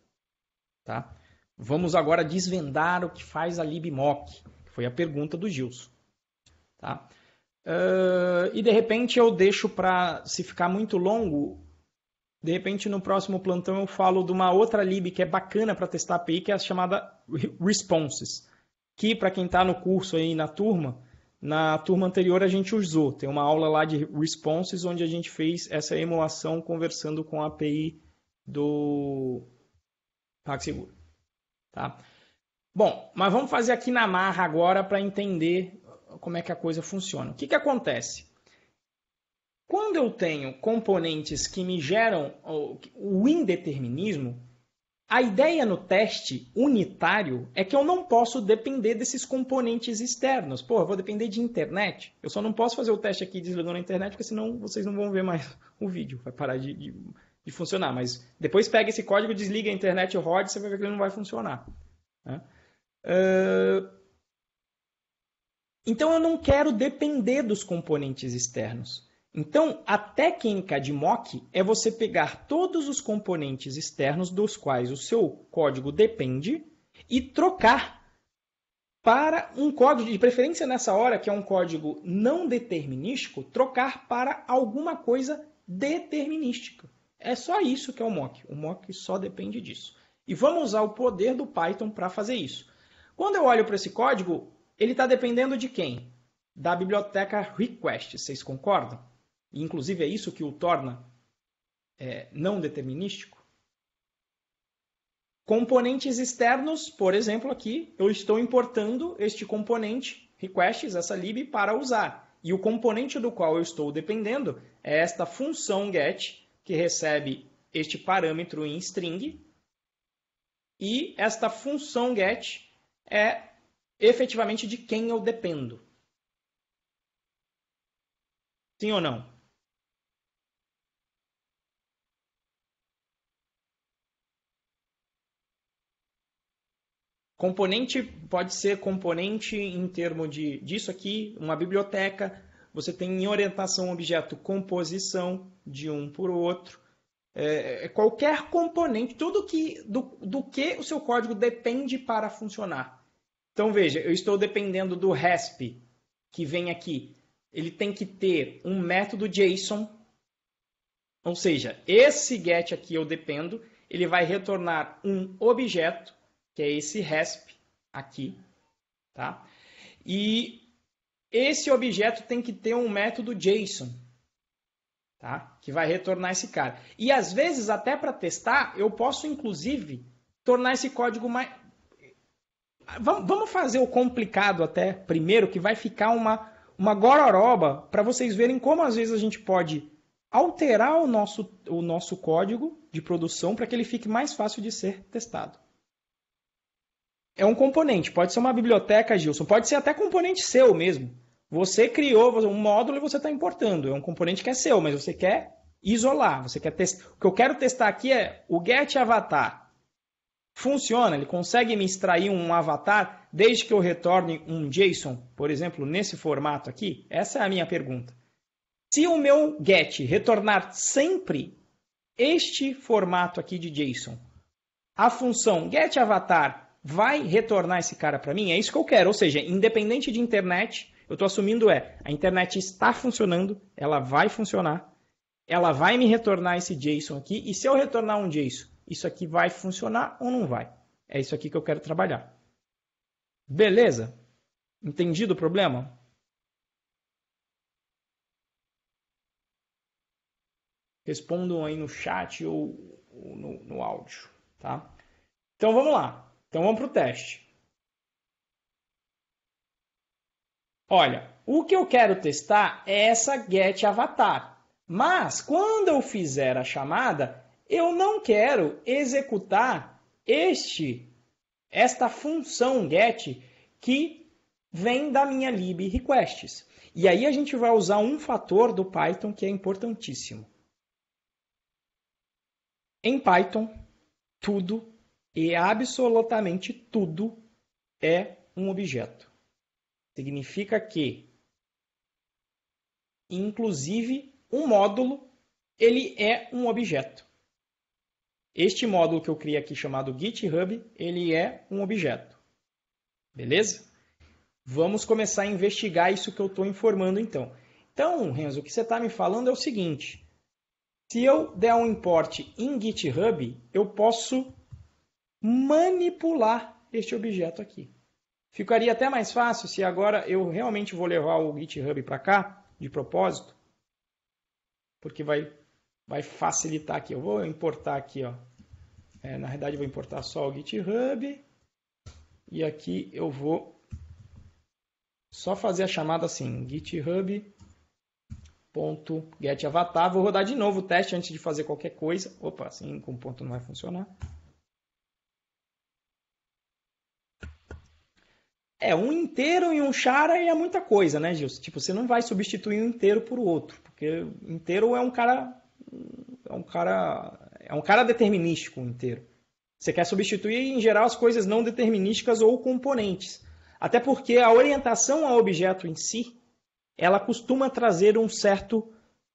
Tá? Vamos agora desvendar o que faz a libmock, que foi a pergunta do Gilson. Tá? E de repente eu deixo para, se ficar muito longo, de repente no próximo plantão eu falo de uma outra lib que é bacana para testar a API, que é a chamada Responses, que para quem está no curso aí na turma anterior a gente usou. Tem uma aula lá de Responses onde a gente fez essa emulação conversando com a API do PagSeguro. Tá? Bom, mas vamos fazer aqui na marra agora para entender como é que a coisa funciona. O que acontece? Quando eu tenho componentes que me geram o indeterminismo, a ideia no teste unitário é que eu não posso depender desses componentes externos. Eu vou depender de internet. Eu só não posso fazer o teste aqui desligando a internet, porque senão vocês não vão ver mais o vídeo. Vai parar de funcionar. Mas depois pega esse código, desliga a internet, roda, você vai ver que ele não vai funcionar. Então eu não quero depender dos componentes externos. Então, a técnica de mock é você pegar todos os componentes externos dos quais o seu código depende e trocar para um código, de preferência nessa hora, que é um código não determinístico, trocar para alguma coisa determinística. É só isso que é o mock. O mock só depende disso. E vamos usar o poder do Python para fazer isso. Quando eu olho para esse código, ele está dependendo de quem? Da biblioteca request, vocês concordam? E, inclusive é isso que o torna não determinístico. Componentes externos, por exemplo, aqui eu estou importando este componente requests, essa lib, para usar. E o componente do qual eu estou dependendo é esta função get, que recebe este parâmetro em string. E esta função get é efetivamente de quem eu dependo. Sim ou não? Componente pode ser componente em termos disso aqui, uma biblioteca. Você tem em orientação objeto composição de um por outro. Qualquer componente, tudo do que o seu código depende para funcionar. Então veja, eu estou dependendo do RESP que vem aqui. Ele tem que ter um método JSON. Ou seja, esse get aqui eu dependo, ele vai retornar um objeto, que é esse RESP aqui, tá? E esse objeto tem que ter um método JSON, tá? Que vai retornar esse cara. E às vezes, até para testar, eu posso inclusive tornar esse código mais... Vamos fazer o complicado até primeiro, que vai ficar uma gororoba para vocês verem como às vezes a gente pode alterar o nosso código de produção para que ele fique mais fácil de ser testado. É um componente, pode ser uma biblioteca, Gilson, pode ser até componente seu mesmo. Você criou um módulo e você está importando. É um componente que é seu, mas você quer isolar, você quer testar. O que eu quero testar aqui é o getAvatar. Funciona? Ele consegue me extrair um avatar desde que eu retorne um JSON, por exemplo, nesse formato aqui? Essa é a minha pergunta. Se o meu get retornar sempre este formato aqui de JSON, a função getAvatar vai retornar esse cara para mim? É isso que eu quero. Ou seja, independente de internet, eu estou assumindo a internet está funcionando, ela vai funcionar, ela vai me retornar esse JSON aqui, e se eu retornar um JSON, isso aqui vai funcionar ou não vai? É isso aqui que eu quero trabalhar. Beleza? Entendido o problema? Respondam aí no chat ou no áudio, tá? Então vamos lá. Então vamos para o teste. Olha, o que eu quero testar é essa getAvatar. Mas quando eu fizer a chamada, eu não quero executar esta função get que vem da minha lib requests. E aí a gente vai usar um fator do Python que é importantíssimo. Em Python, tudo e absolutamente tudo é um objeto. Significa que, inclusive, um módulo, ele é um objeto. Este módulo que eu criei aqui, chamado GitHub, ele é um objeto. Beleza? Vamos começar a investigar isso que eu estou informando, então. Então, Renzo, o que você está me falando é o seguinte. Se eu der um import em GitHub, eu posso manipular este objeto aqui. Ficaria até mais fácil se agora eu realmente vou levar o GitHub para cá, de propósito, porque vai facilitar aqui. Eu vou importar aqui, ó. Na realidade, eu vou importar só o GitHub. E aqui eu vou só fazer a chamada assim, github.getAvatar. Vou rodar de novo o teste antes de fazer qualquer coisa. Opa, assim com ponto não vai funcionar. Um inteiro e um char é muita coisa, né, Gilson? Tipo, você não vai substituir um inteiro por outro, porque inteiro é um cara determinístico, um inteiro. Você quer substituir, em geral, as coisas não determinísticas ou componentes. Até porque a orientação ao objeto em si, ela costuma trazer um certo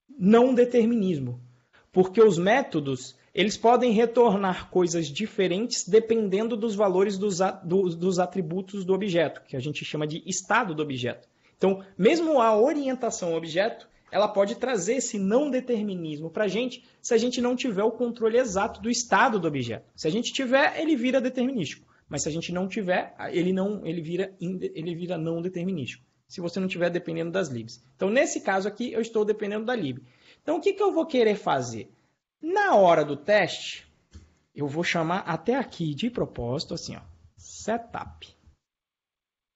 não determinismo. Porque os métodos, eles podem retornar coisas diferentes dependendo dos valores dos atributos do objeto, que a gente chama de estado do objeto. Então, mesmo a orientação ao objeto, ela pode trazer esse não determinismo para a gente se a gente não tiver o controle exato do estado do objeto. Se a gente tiver, ele vira determinístico. Mas se a gente não tiver, ele vira não determinístico. Se você não tiver dependendo das libs. Então, nesse caso aqui, eu estou dependendo da lib. Então, o que eu vou querer fazer? Na hora do teste, eu vou chamar até aqui de propósito, assim, ó, setup.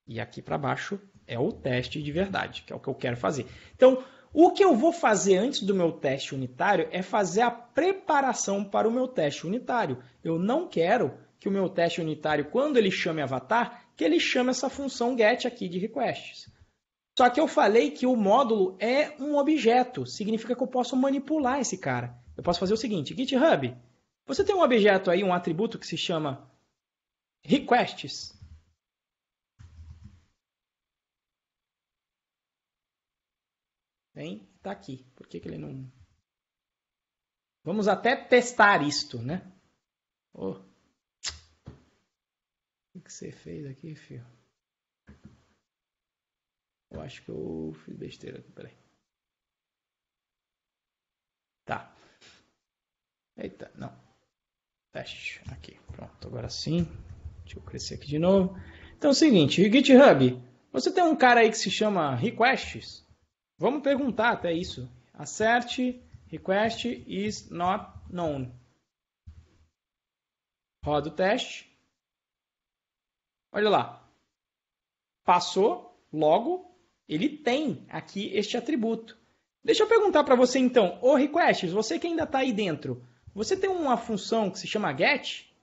E aqui para baixo é o teste de verdade, que é o que eu quero fazer. Então, o que eu vou fazer antes do meu teste unitário é fazer a preparação para o meu teste unitário. Eu não quero que o meu teste unitário, quando ele chame avatar, que ele chame essa função get aqui de requests. Só que eu falei que o módulo é um objeto, significa que eu posso manipular esse cara. Eu posso fazer o seguinte, GitHub, você tem um objeto aí, um atributo que se chama requests. Tem, tá aqui. Por que ele não... Vamos até testar isto, né? Oh. O que você fez aqui, filho? Eu acho que eu fiz besteira aqui, peraí. Tá. Eita, não. Teste. Aqui, pronto. Agora sim. Deixa eu crescer aqui de novo. Então é o seguinte, GitHub, você tem um cara aí que se chama requests? Vamos perguntar até isso. Assert request is not known. Roda o teste. Olha lá. Passou, logo, ele tem aqui este atributo. Deixa eu perguntar para você então, ô requests, você que ainda está aí dentro, você tem uma função que se chama get?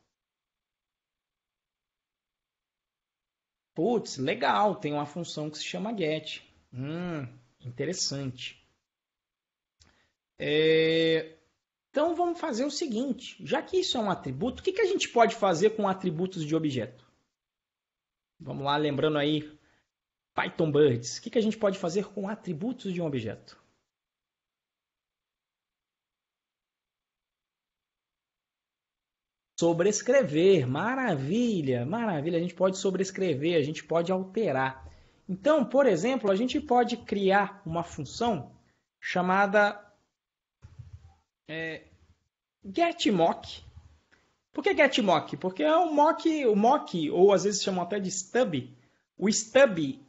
Putz, legal, tem uma função que se chama get. Interessante. Então vamos fazer o seguinte, já que isso é um atributo, o que a gente pode fazer com atributos de objeto? Vamos lá, lembrando aí, Python Birds, o que a gente pode fazer com atributos de um objeto? Sobrescrever, maravilha, maravilha, a gente pode sobrescrever, a gente pode alterar. Então, por exemplo, a gente pode criar uma função chamada getMock. Por que getMock? Porque é o mock, ou às vezes chamam até de stub. O stub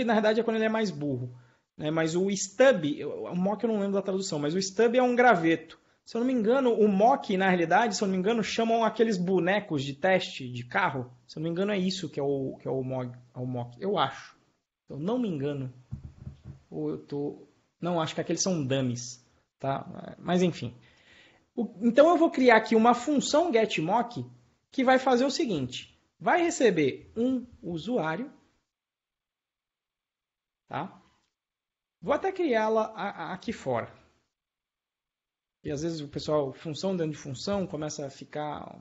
na verdade é quando ele é mais burro. Né? Mas o stub, o mock eu não lembro da tradução, mas o stub é um graveto. Se eu não me engano, o mock, na realidade, se eu não me engano, chamam aqueles bonecos de teste de carro. Se eu não me engano, é isso que é o mock. Eu acho. Se eu não me engano. Ou eu tô... Não, acho que aqueles são dummies. Tá? Mas enfim. Então eu vou criar aqui uma função getMock que vai fazer o seguinte. Vai receber um usuário. Tá? Vou até criá-la aqui fora. E às vezes o pessoal, função dentro de função, começa a ficar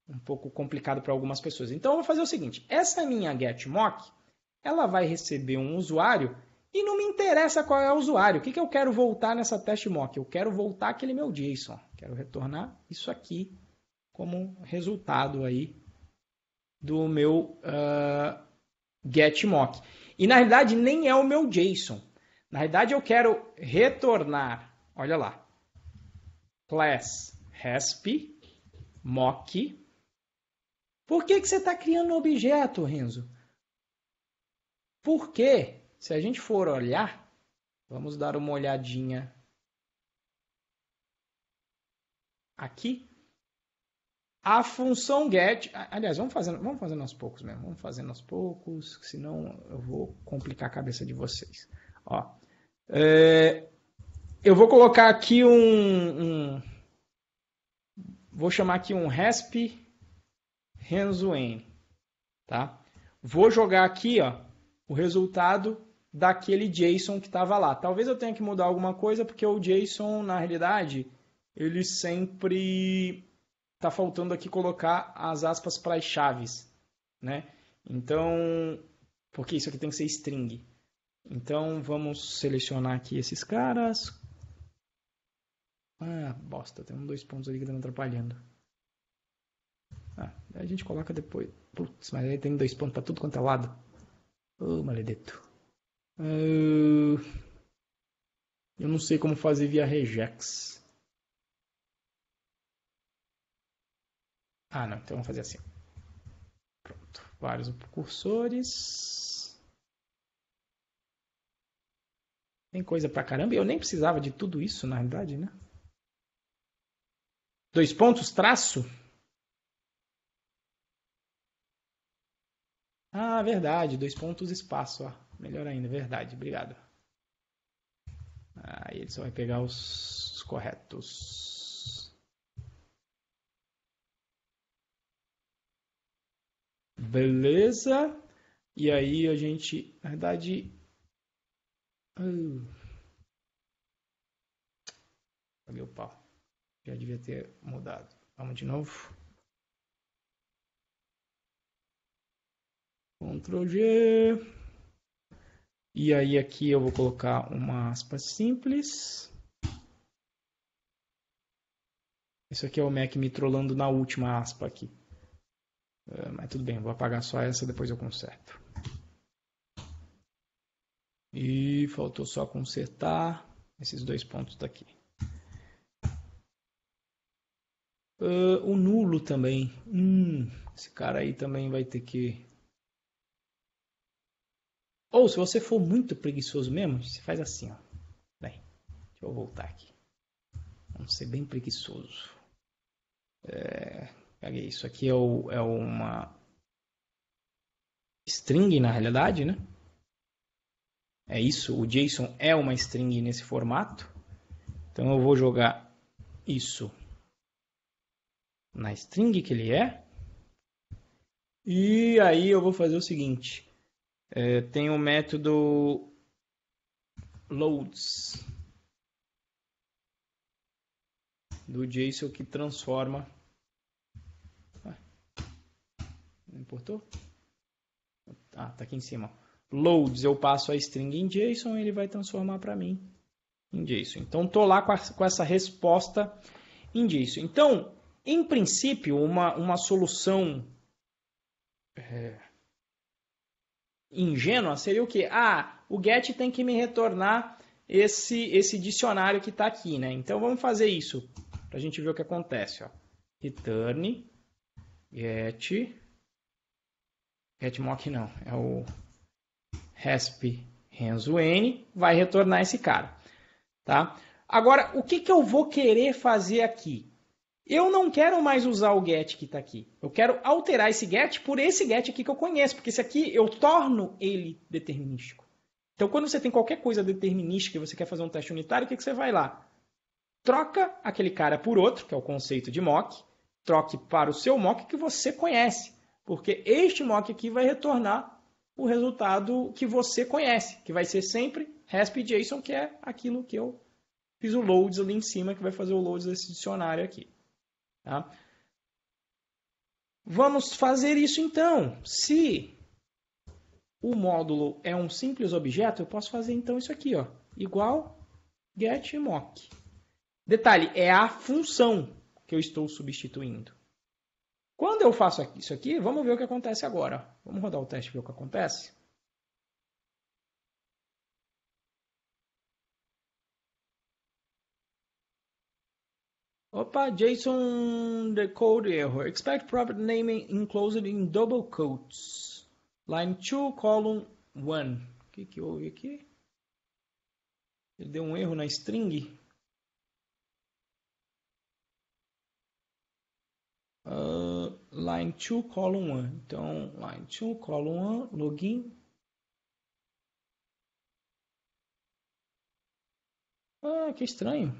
um pouco complicado para algumas pessoas. Então eu vou fazer o seguinte, essa minha getMock, ela vai receber um usuário e não me interessa qual é o usuário. O que eu quero voltar nessa testMock? Eu quero voltar aquele meu JSON. Quero retornar isso aqui como resultado aí do meu getMock. E na realidade nem é o meu JSON. Na realidade eu quero retornar, olha lá, class resp mock. Por que você está criando um objeto, Renzo? Porque, se a gente for olhar, vamos dar uma olhadinha aqui. A função get, aliás, vamos fazendo aos poucos mesmo. Vamos fazendo aos poucos, senão eu vou complicar a cabeça de vocês. Ó, eu vou colocar aqui vou chamar aqui um resp Renzo-N, tá? Vou jogar aqui, ó, o resultado daquele JSON que estava lá. Talvez eu tenha que mudar alguma coisa, porque o JSON, na realidade, ele sempre está faltando aqui colocar as aspas para as chaves, né? Então, porque isso aqui tem que ser string. Então, vamos selecionar aqui esses caras. Ah, bosta, tem 2 pontos ali que estão atrapalhando. A gente coloca depois. Putz, mas aí tem 2 pontos para tudo quanto é lado. Ô, maledeto. Eu não sei como fazer via regex. Ah, não. Então vamos fazer assim. Pronto. Vários cursores. Tem coisa pra caramba. Eu nem precisava de tudo isso, na realidade, né? 2 pontos, traço. Ah, verdade. 2 pontos, espaço. Ó. Melhor ainda, verdade. Obrigado. Aí ele só vai pegar os corretos. Beleza. E aí a gente, na verdade... Paguei o pau. Já devia ter mudado. Vamos de novo. Ctrl G. E aí aqui eu vou colocar uma aspa simples. Isso aqui é o Mac me trollando na última aspa aqui. Mas tudo bem, vou apagar só essa, depois eu conserto. E faltou só consertar esses 2 pontos daqui. O nulo também. Esse cara aí também vai ter que... Ou se você for muito preguiçoso mesmo, você faz assim, ó. Bem, deixa eu voltar aqui. Vamos ser bem preguiçoso. Peguei isso aqui é uma string na realidade, né? É isso, o JSON é uma string nesse formato. Então eu vou jogar isso na string que ele é. E aí eu vou fazer o seguinte. Tem o método loads do JSON que transforma. Não importou? Ah, tá aqui em cima. Loads, eu passo a string em JSON, ele vai transformar para mim em JSON. Então, estou lá com essa resposta em JSON. Então, em princípio, uma solução ingênua seria o quê? O get tem que me retornar esse dicionário que está aqui, né? Então, vamos fazer isso para a gente ver o que acontece. Ó. Return getMock não, é o resp Renzo-N, vai retornar esse cara. Tá? Agora, o que eu vou querer fazer aqui? Eu não quero mais usar o get que está aqui. Eu quero alterar esse get por esse get aqui que eu conheço, porque esse aqui eu torno ele determinístico. Então, quando você tem qualquer coisa determinística e você quer fazer um teste unitário, o que você vai lá? Troca aquele cara por outro, que é o conceito de mock, troque para o seu mock que você conhece, porque este mock aqui vai retornar o resultado que você conhece, que vai ser sempre resp.json, que é aquilo que eu fiz o loads ali em cima, que vai fazer o loads desse dicionário aqui. Tá? Vamos fazer isso então. Se o módulo é um simples objeto, eu posso fazer então isso aqui, ó, igual getMock. Detalhe, é a função que eu estou substituindo. Quando eu faço isso aqui, vamos ver o que acontece agora. Vamos rodar o teste e ver o que acontece. Opa, JSON decode error. Expect property naming enclosed in double quotes. Line 2, column 1. O que houve aqui? Ele deu um erro na string. Line 2, column 1. Então, line 2, column 1, login. Que estranho.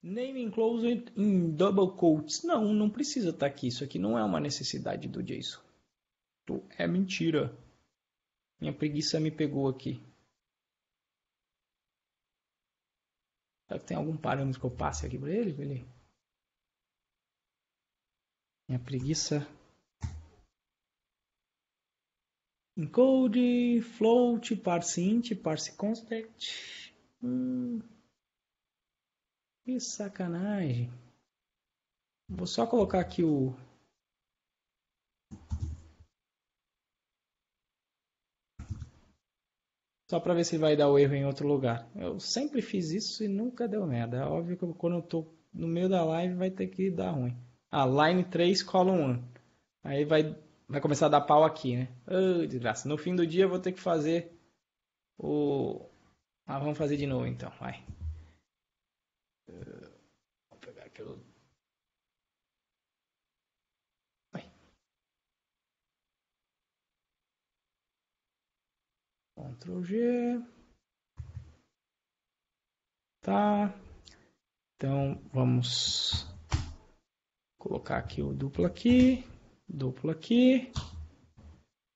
Name enclosed in double quotes. Não precisa estar aqui. Isso aqui não é uma necessidade do JSON. É mentira. Minha preguiça me pegou aqui. Será que tem algum parâmetro que eu passe aqui para ele? Minha preguiça. Encode, float, parse int, parse constant. Que sacanagem. Vou só colocar aqui o Só para ver se vai dar o erro em outro lugar. Eu sempre fiz isso e nunca deu merda. É óbvio que quando eu tô no meio da live vai ter que dar ruim. Ah, line 3, column 1. Aí vai começar a dar pau aqui, né? Oh, desgraça. No fim do dia eu vou ter que fazer o... Ah, vamos fazer de novo então, vai. Vou pegar aquilo... Vai. Ctrl G. Tá. Então, vamos colocar aqui o duplo aqui. Duplo aqui.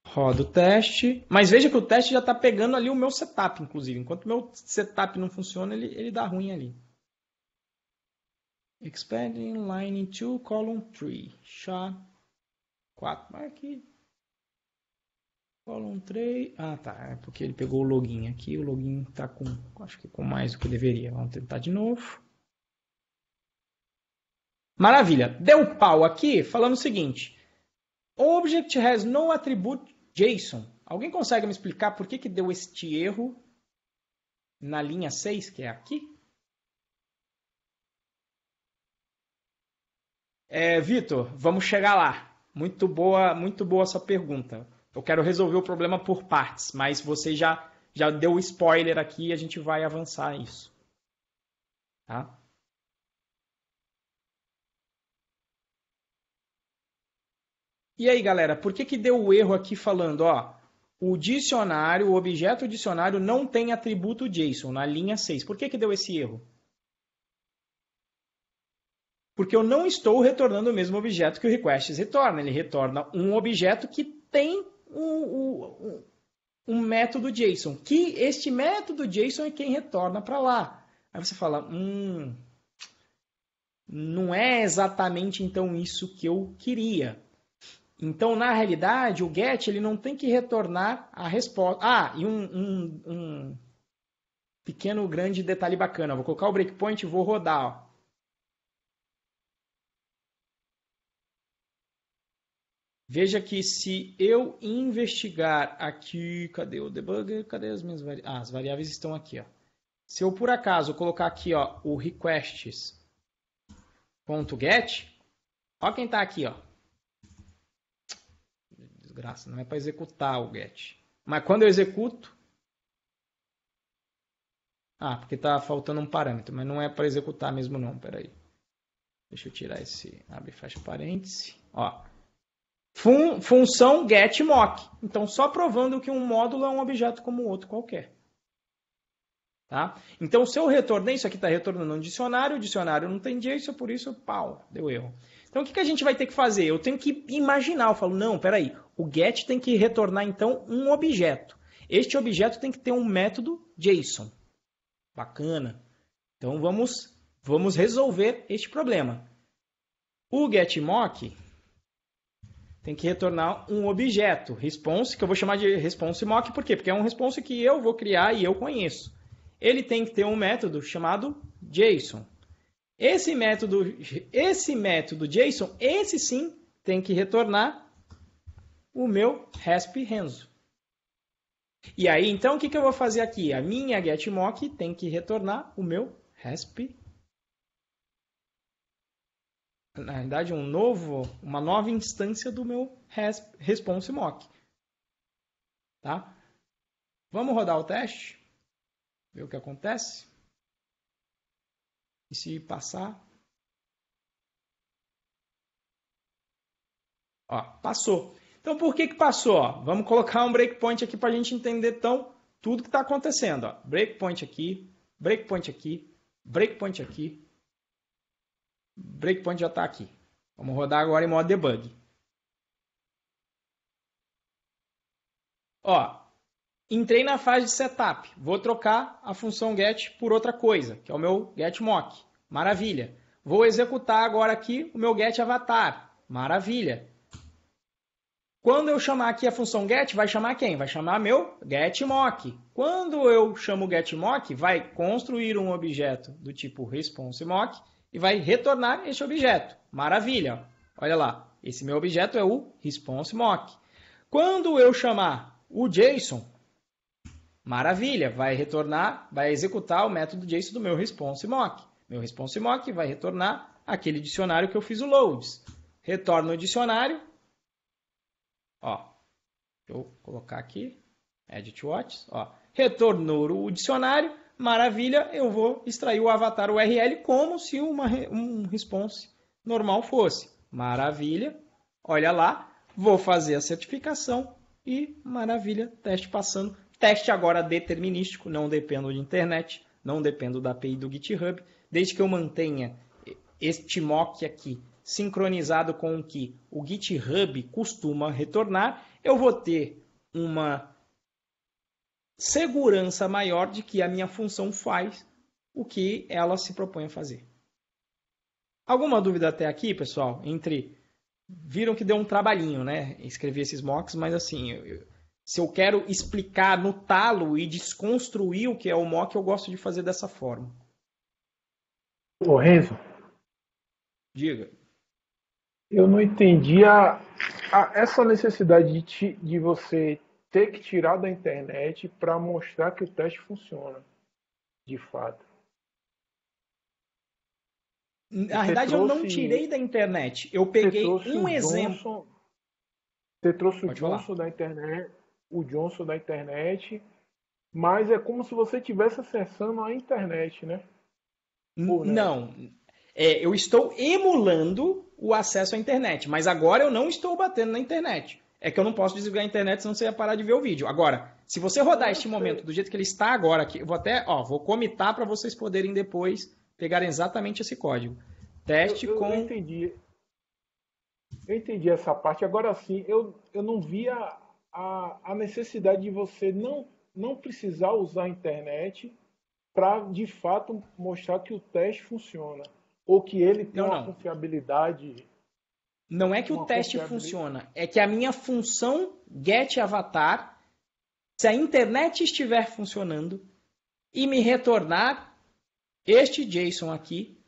Roda o teste. Mas veja que o teste já está pegando ali o meu setup, inclusive. Enquanto o meu setup não funciona, ele dá ruim ali. Expanding line 2, column 3. Chá 4. Vai aqui. Column 3. Ah, tá. É porque ele pegou o login aqui. O login está com, acho que com mais do que deveria. Vamos tentar de novo. Maravilha. Deu pau aqui falando o seguinte. Object has no attribute JSON. Alguém consegue me explicar por que deu este erro na linha 6, que é aqui? Vitor, vamos chegar lá. Muito boa sua pergunta. Eu quero resolver o problema por partes, mas você já deu o spoiler aqui e a gente vai avançar isso. Tá? E aí, galera, por que deu o erro aqui falando, ó, o dicionário, o objeto dicionário não tem atributo JSON na linha 6? Por que deu esse erro? Porque eu não estou retornando o mesmo objeto que o request retorna. Ele retorna um objeto que tem um método JSON. Que este método JSON é quem retorna para lá. Aí você fala, não é exatamente então isso que eu queria. Então, na realidade, o get ele não tem que retornar a resposta. Ah, e um pequeno grande detalhe bacana. Vou colocar o breakpoint e vou rodar. Ó. Veja que se eu investigar aqui, cadê o debugger? Cadê as minhas variáveis? Ah, as variáveis estão aqui, ó. Se eu por acaso colocar aqui, ó, o requests.get, ó quem está aqui, ó. Desgraça, não é para executar o get. Mas quando eu executo, porque está faltando um parâmetro, mas não é para executar mesmo não, peraí. Deixa eu tirar esse, abre e fecha parêntese, ó. Função getMock. Então, só provando que um módulo é um objeto como o outro qualquer. Tá? Então, se eu retornei, isso aqui está retornando um dicionário, o dicionário não tem JSON, por isso, pau, deu erro. Então, o que a gente vai ter que fazer? Eu tenho que imaginar, eu falo, não, peraí, o get tem que retornar, então, um objeto. Este objeto tem que ter um método JSON. Bacana. Então, vamos resolver este problema. O getMock tem que retornar um objeto, response, que eu vou chamar de responseMock, por quê? Porque é um response que eu vou criar e eu conheço. Ele tem que ter um método chamado JSON. Esse método JSON, esse sim, tem que retornar o meu resp.Renzo. E aí, então, o que eu vou fazer aqui? A minha getMock tem que retornar o meu resp. Na realidade, uma nova instância do meu responseMock. Tá? Vamos rodar o teste? Ver o que acontece? E se passar? Ó, passou. Então, por que passou? Ó, vamos colocar um breakpoint aqui para a gente entender então, tudo que está acontecendo. Ó. Breakpoint aqui, breakpoint aqui, breakpoint aqui. Breakpoint já está aqui. Vamos rodar agora em modo debug. Ó, entrei na fase de setup. Vou trocar a função get por outra coisa, que é o meu getMock. Maravilha. Vou executar agora aqui o meu getAvatar. Maravilha. Quando eu chamar aqui a função get, vai chamar quem? Vai chamar meu getMock. Quando eu chamo o getMock, vai construir um objeto do tipo responseMock e vai retornar este objeto. Maravilha. Olha lá. Esse meu objeto é o responseMock. Quando eu chamar o JSON, Maravilha, vai retornar, vai executar o método JSON do meu response mock. Meu response mock vai retornar aquele dicionário que eu fiz o loads. Retorna o dicionário. Ó, eu vou colocar aqui, edit watch, ó. Retornou o dicionário, maravilha, eu vou extrair o avatar URL como se um response normal fosse. Maravilha, olha lá, vou fazer a certificação e maravilha, teste passando. Teste agora determinístico, não dependo de internet, não dependo da API do GitHub, desde que eu mantenha este mock aqui sincronizado com o que o GitHub costuma retornar, eu vou ter uma segurança maior de que a minha função faz o que ela se propõe a fazer. Alguma dúvida até aqui, pessoal? Viram que deu um trabalhinho, né? Escrever esses mocks, mas assim, se eu quero explicar no talo e desconstruir o que é o mock, eu gosto de fazer dessa forma. Ô, Renzo, Diga. eu não entendi essa necessidade de você ter que tirar da internet para mostrar que o teste funciona, de fato. Na verdade, eu não tirei da internet. Eu peguei um exemplo. Você trouxe o Johnson da internet, mas é como se você estivesse acessando a internet, né? Não. Eu estou emulando o acesso à internet, mas agora eu não estou batendo na internet. É que eu não posso desligar a internet, senão você ia parar de ver o vídeo. Agora, se você rodar este momento do jeito que ele está agora, aqui, eu vou comitar para vocês poderem depois pegarem exatamente esse código. Teste com... Eu entendi. Eu entendi essa parte. Agora sim, eu não via a necessidade de você não precisar usar a internet para, de fato, mostrar que o teste funciona. Ou que ele tem uma confiabilidade. Não é que o teste funciona, é que a minha função getAvatar, se a internet estiver funcionando e me retornar este JSON aqui,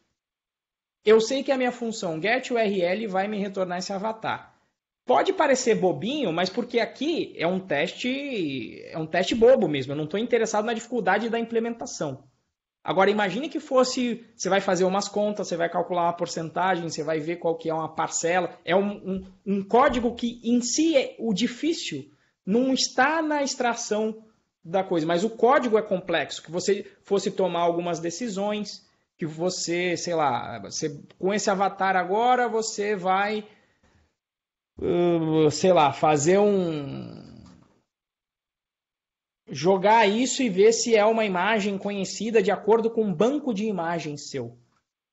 eu sei que a minha função getURL vai me retornar esse avatar. Pode parecer bobinho, mas porque aqui é um teste bobo mesmo. Eu não estou interessado na dificuldade da implementação. Agora, imagine que fosse, você vai fazer umas contas, você vai calcular uma porcentagem, você vai ver qual que é uma parcela. É um código que, em si, o difícil não está na extração da coisa, mas o código é complexo, que você fosse tomar algumas decisões, que você, sei lá, com esse avatar agora, você vai, sei lá, jogar isso e ver se é uma imagem conhecida de acordo com um banco de imagens seu.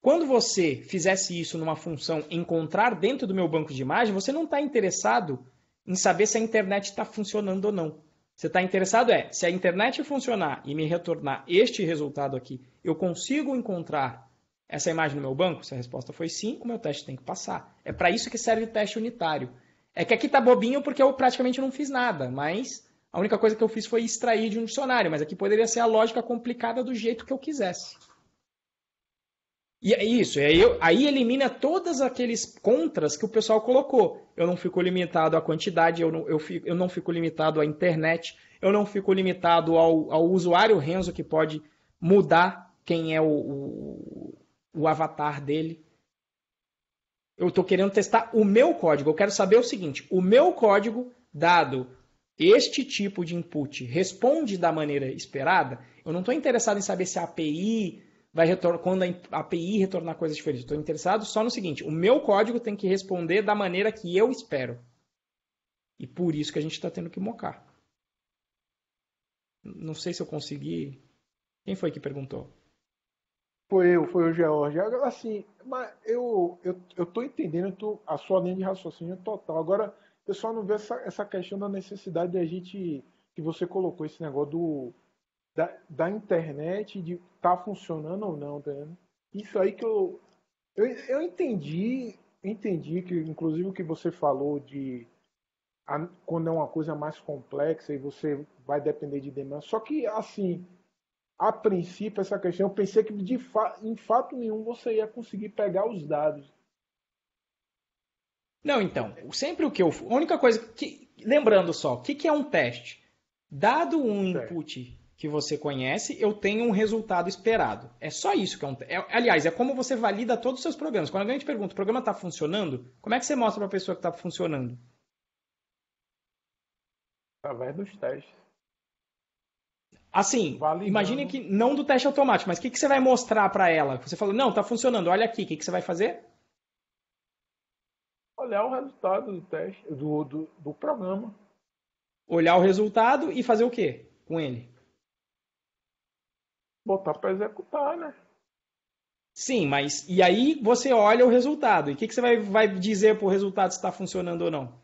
Quando você fizesse isso numa função encontrar dentro do meu banco de imagens, você não está interessado em saber se a internet está funcionando ou não. Você está interessado se a internet funcionar e me retornar este resultado aqui, eu consigo encontrar essa imagem no meu banco? Se a resposta foi sim, o meu teste tem que passar. É para isso que serve o teste unitário. É que aqui está bobinho porque eu praticamente não fiz nada, mas a única coisa que eu fiz foi extrair de um dicionário, mas aqui poderia ser a lógica complicada do jeito que eu quisesse. E é isso, aí elimina todos aqueles contras que o pessoal colocou. Eu não fico limitado à quantidade, eu não fico limitado à internet, eu não fico limitado ao usuário Renzo, que pode mudar quem é o avatar dele. Eu estou querendo testar o meu código. Eu quero saber o seguinte, o meu código, dado este tipo de input, responde da maneira esperada? Eu não estou interessado em saber se a API vai retornar, quando a API retornar coisas diferentes. Estou interessado só no seguinte, o meu código tem que responder da maneira que eu espero. E por isso que a gente está tendo que mocar. Não sei se eu consegui. Quem foi que perguntou? Foi o George. Assim, mas eu tô entendendo a sua linha de raciocínio total. Agora, o pessoal não vê essa questão da necessidade da gente, que você colocou esse negócio da internet, de tá funcionando ou não, tá vendo? Isso aí que eu entendi que, inclusive, o que você falou quando é uma coisa mais complexa e você vai depender de demanda. Só que, assim, a princípio, essa questão, eu pensei que em fato nenhum você ia conseguir pegar os dados. Não, então, sempre o que a única coisa que, lembrando só, o que é um teste? Dado um input que você conhece, eu tenho um resultado esperado. É só isso que é um teste. Aliás, é como você valida todos os seus programas. Quando alguém te pergunta, o programa está funcionando? Como é que você mostra para a pessoa que está funcionando? Através dos testes. Assim, imagine Validando. que não do teste automático, mas o que você vai mostrar para ela? Você falou, não, está funcionando, olha aqui, o que você vai fazer? Olhar o resultado do teste, do programa. Olhar o resultado e fazer o quê com ele? Botar para executar, né? Sim, mas e aí você olha o resultado. E o que você vai dizer para o resultado se está funcionando ou não?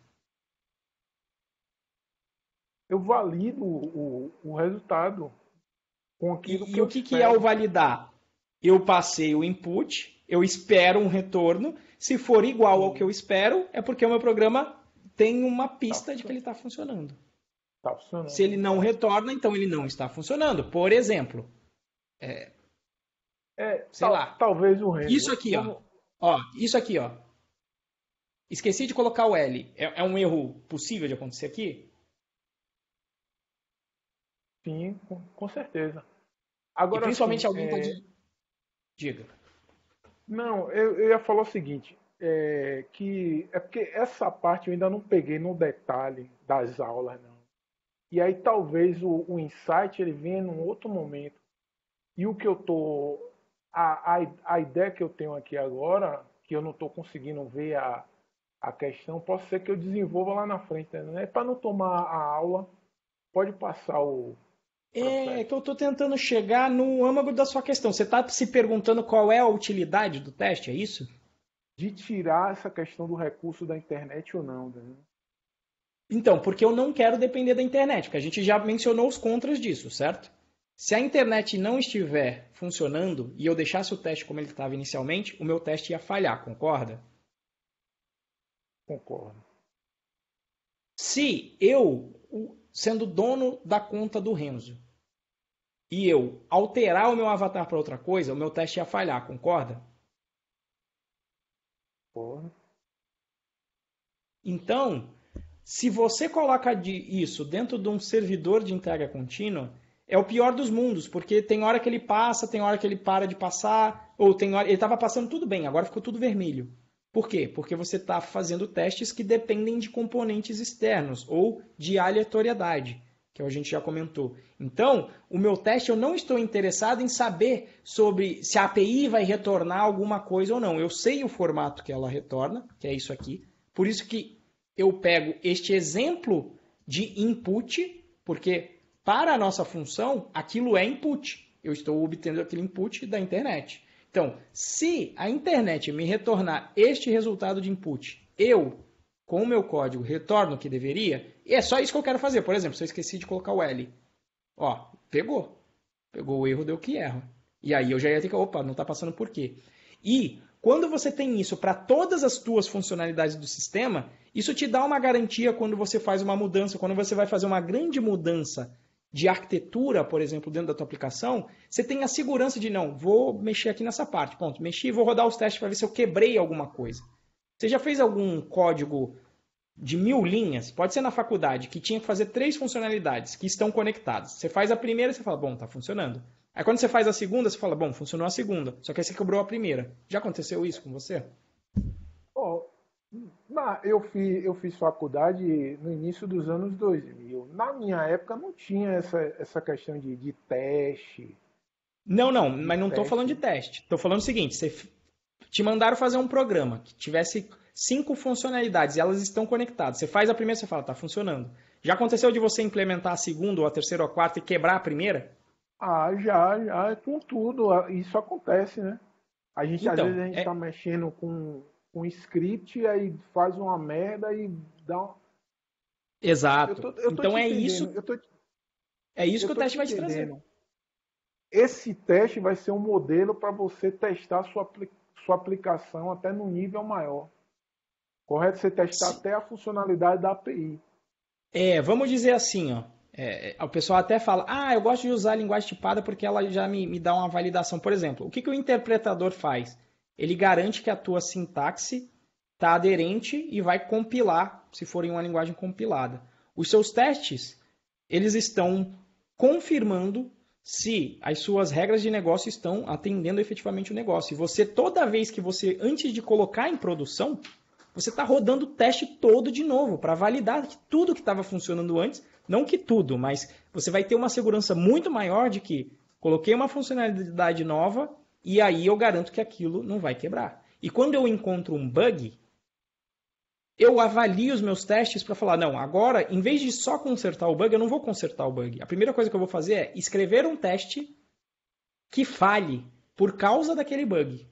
Eu valido o resultado com aquilo que E eu o que é o espero. validar? Eu passei o input, eu espero um retorno. Se for igual ao que eu Sim, espero, é porque o meu programa tem uma tá, pista de que ele está funcionando. tá Se funcionando, ele não exato. retorna, então ele não está funcionando. Por exemplo, sei lá, Talvez o Renzo. isso aqui, ó. Vamos, Ó, isso aqui, ó. Esqueci de colocar o L. É um erro possível de acontecer aqui? sim, com certeza. E Agora principalmente sim, alguém pode. Diga. não, eu ia falar o seguinte, que é porque essa parte eu ainda não peguei no detalhe das aulas, não. E aí talvez o insight ele venha num outro momento. E o que eu tô. A ideia que eu tenho aqui agora, que eu não estou conseguindo ver a questão, pode ser que eu desenvolva lá na frente, né? Para não tomar a aula, pode passar o É processo. que eu estou tentando chegar no âmago da sua questão. Você está se perguntando qual é a utilidade do teste, é isso? De tirar essa questão do recurso da internet ou não, né? Então, porque eu não quero depender da internet, porque a gente já mencionou os contras disso, certo? Se a internet não estiver funcionando e eu deixasse o teste como ele estava inicialmente, o meu teste ia falhar, concorda? Concordo. Se eu, sendo dono da conta do Renzo, e eu alterar o meu avatar para outra coisa, o meu teste ia falhar, concorda? Concordo. Então, se você coloca isso dentro de um servidor de entrega contínua, é o pior dos mundos, porque tem hora que ele passa, tem hora que ele para de passar, ou tem hora ele estava passando tudo bem, agora ficou tudo vermelho. Por quê? Porque você está fazendo testes que dependem de componentes externos ou de aleatoriedade, que a gente já comentou. Então, o meu teste eu não estou interessado em saber sobre se a API vai retornar alguma coisa ou não. Eu sei o formato que ela retorna, que é isso aqui. Por isso que eu pego este exemplo de input, porque para a nossa função aquilo é input. Eu estou obtendo aquele input da internet. Então, se a internet me retornar este resultado de input, eu, com o meu código, retorno o que deveria, e é só isso que eu quero fazer. Por exemplo, se eu esqueci de colocar o L, ó, pegou. Pegou o erro, deu que erro. E aí eu já ia ter que, opa, não está passando por quê? E quando você tem isso para todas as suas funcionalidades do sistema, isso te dá uma garantia quando você faz uma mudança, quando você vai fazer uma grande mudança de arquitetura, por exemplo, dentro da tua aplicação, você tem a segurança de, não, vou mexer aqui nessa parte, ponto, mexi, vou rodar os testes para ver se eu quebrei alguma coisa. Você já fez algum código de 1000 linhas, pode ser na faculdade, que tinha que fazer 3 funcionalidades que estão conectadas. Você faz a primeira e você fala, bom, está funcionando. Aí quando você faz a segunda, você fala, bom, funcionou a segunda. Só que aí você quebrou a primeira. Já aconteceu isso com você? Oh, eu fiz faculdade no início dos anos 2000. Na minha época não tinha essa questão de teste. Não, não, De mas não estou falando de teste. teste. Estou falando o seguinte, te mandaram fazer um programa que tivesse 5 funcionalidades e elas estão conectadas. Você faz a primeira e você fala, está funcionando. Já aconteceu de você implementar a segunda, ou a terceira, ou a quarta e quebrar a primeira? Já, com tudo. Isso acontece, né? Às vezes Então, a gente está mexendo com script, aí faz uma merda e dá um... exato. Eu tô Então te entendendo, é isso eu que o tô teste te vai te trazer. entendendo. Esse teste vai ser um modelo para você testar sua aplicação até no nível maior. Correto? Você testar até a funcionalidade da API. Vamos dizer assim, ó. O pessoal até fala, eu gosto de usar a linguagem tipada porque ela já me dá uma validação. Por exemplo, o que o interpretador faz? Ele garante que a tua sintaxe está aderente e vai compilar, se for em uma linguagem compilada. Os seus testes, eles estão confirmando se as suas regras de negócio estão atendendo efetivamente o negócio. E você, toda vez que você, antes de colocar em produção, você está rodando o teste todo de novo para validar que tudo que estava funcionando antes, não que tudo, mas você vai ter uma segurança muito maior de que coloquei uma funcionalidade nova e aí eu garanto que aquilo não vai quebrar. E quando eu encontro um bug, eu avalio os meus testes para falar, não, agora, em vez de só consertar o bug, eu não vou consertar o bug. A primeira coisa que eu vou fazer é escrever um teste que falhe por causa daquele bug.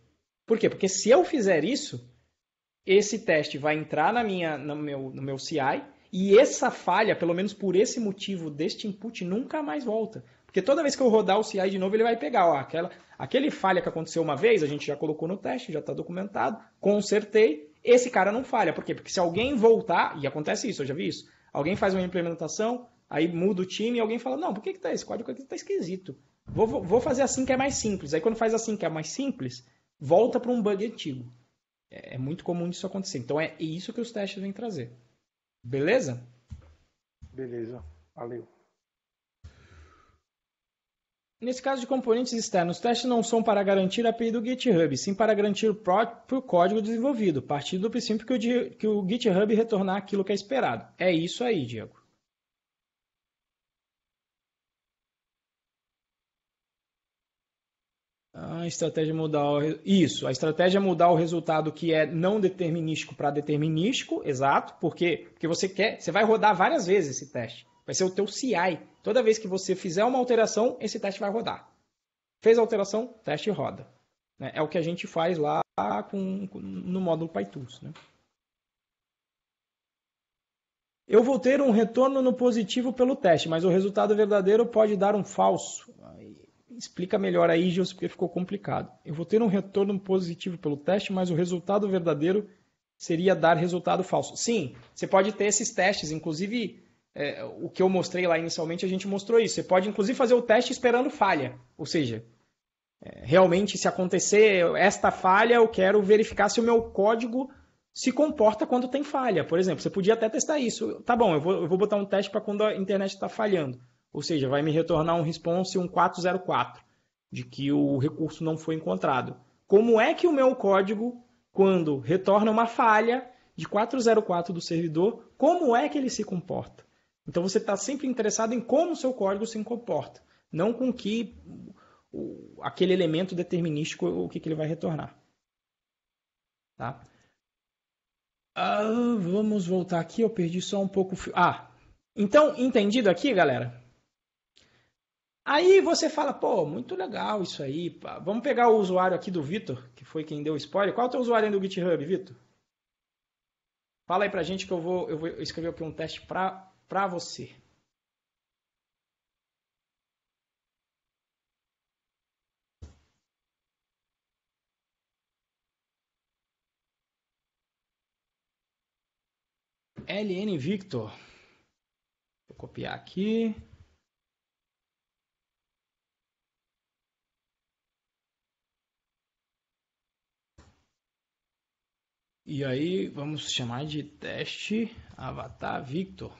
Por quê? Porque se eu fizer isso, esse teste vai entrar no meu CI e essa falha, pelo menos por esse motivo deste input, nunca mais volta. Porque toda vez que eu rodar o CI de novo, ele vai pegar, ó, aquele falha que aconteceu uma vez, a gente já colocou no teste, já está documentado, consertei, esse cara não falha. Por quê? Porque se alguém voltar, e acontece isso, eu já vi isso, alguém faz uma implementação, aí muda o time e alguém fala, não, por que esse código aqui está esquisito? Vou fazer assim que é mais simples. Aí quando faz assim que é mais simples, volta para um bug antigo. É muito comum isso acontecer. Então é isso que os testes vêm trazer. Beleza? Beleza, valeu. Nesse caso de componentes externos, os testes não são para garantir a API do GitHub, sim para garantir o próprio código desenvolvido, partindo do princípio que o GitHub retornar aquilo que é esperado. É isso aí, Diego. A estratégia é mudar isso, a estratégia é mudar o resultado que é não determinístico para determinístico, exato, porque você vai rodar várias vezes esse teste. Vai ser o teu CI. Toda vez que você fizer uma alteração, esse teste vai rodar. Fez a alteração, teste roda. É o que a gente faz lá no módulo PyTools. Né? Eu vou ter um retorno no positivo pelo teste, mas o resultado verdadeiro pode dar um falso. Explica melhor aí, Gilson, porque ficou complicado. Eu vou ter um retorno positivo pelo teste, mas o resultado verdadeiro seria dar resultado falso. Sim, você pode ter esses testes, inclusive o que eu mostrei lá inicialmente, a gente mostrou isso. Você pode, inclusive, fazer o teste esperando falha. Ou seja, realmente, se acontecer esta falha, eu quero verificar se o meu código se comporta quando tem falha. Por exemplo, você podia até testar isso. Tá bom, eu vou botar um teste para quando a internet está falhando. Ou seja, vai me retornar um response 1404, de que o recurso não foi encontrado. Como é que o meu código, quando retorna uma falha de 404 do servidor, como é que ele se comporta? Então você está sempre interessado em como o seu código se comporta, não com que aquele elemento determinístico, o que ele vai retornar. Tá? Vamos voltar aqui, eu perdi só um pouco... então, entendido aqui, galera? Aí você fala, pô, muito legal isso aí. Pá. Vamos pegar o usuário aqui do Vitor, que foi quem deu o spoiler. Qual é o teu usuário aí do GitHub, Vitor? Fala aí pra gente que eu vou escrever aqui um teste pra você. LN Victor. Vou copiar aqui. E aí, vamos chamar de teste Avatar Victor.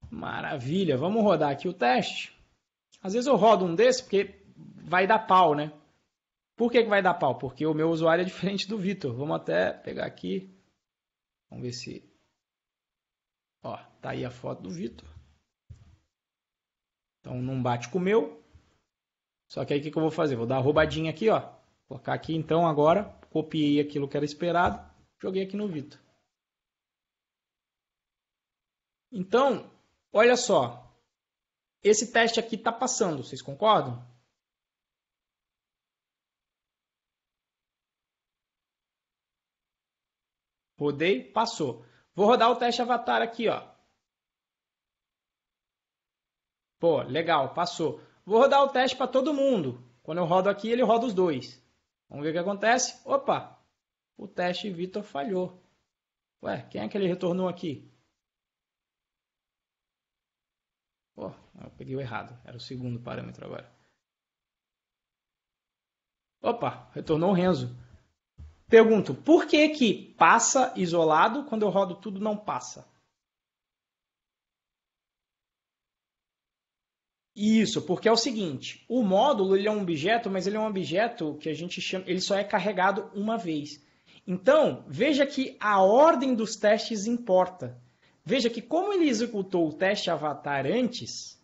Maravilha, vamos rodar aqui o teste. Às vezes eu rodo um desse porque vai dar pau, né? Por que vai dar pau? Porque o meu usuário é diferente do Victor. Vamos até pegar aqui. Vamos ver se... Ó, tá aí a foto do Victor. Então não bate com o meu. Só que aí o que eu vou fazer? Vou dar uma roubadinha aqui, ó. Vou colocar aqui então agora. Copiei aquilo que era esperado. Joguei aqui no Victor. Então, olha só. Esse teste aqui está passando. Vocês concordam? Rodei, passou. Vou rodar o teste avatar aqui, ó. Pô, legal, passou. Vou rodar o teste para todo mundo. Quando eu rodo aqui, ele roda os dois. Vamos ver o que acontece. Opa, o teste Vitor falhou. Ué, quem é que ele retornou aqui? Pô, eu peguei o errado. Era o segundo parâmetro agora. Opa, retornou o Renzo. Pergunto, por que que passa isolado quando eu rodo tudo não passa? Isso, porque é o seguinte, o módulo ele é um objeto, mas ele é um objeto que a gente chama, ele só é carregado uma vez. Então, veja que a ordem dos testes importa. Veja que como ele executou o teste avatar antes,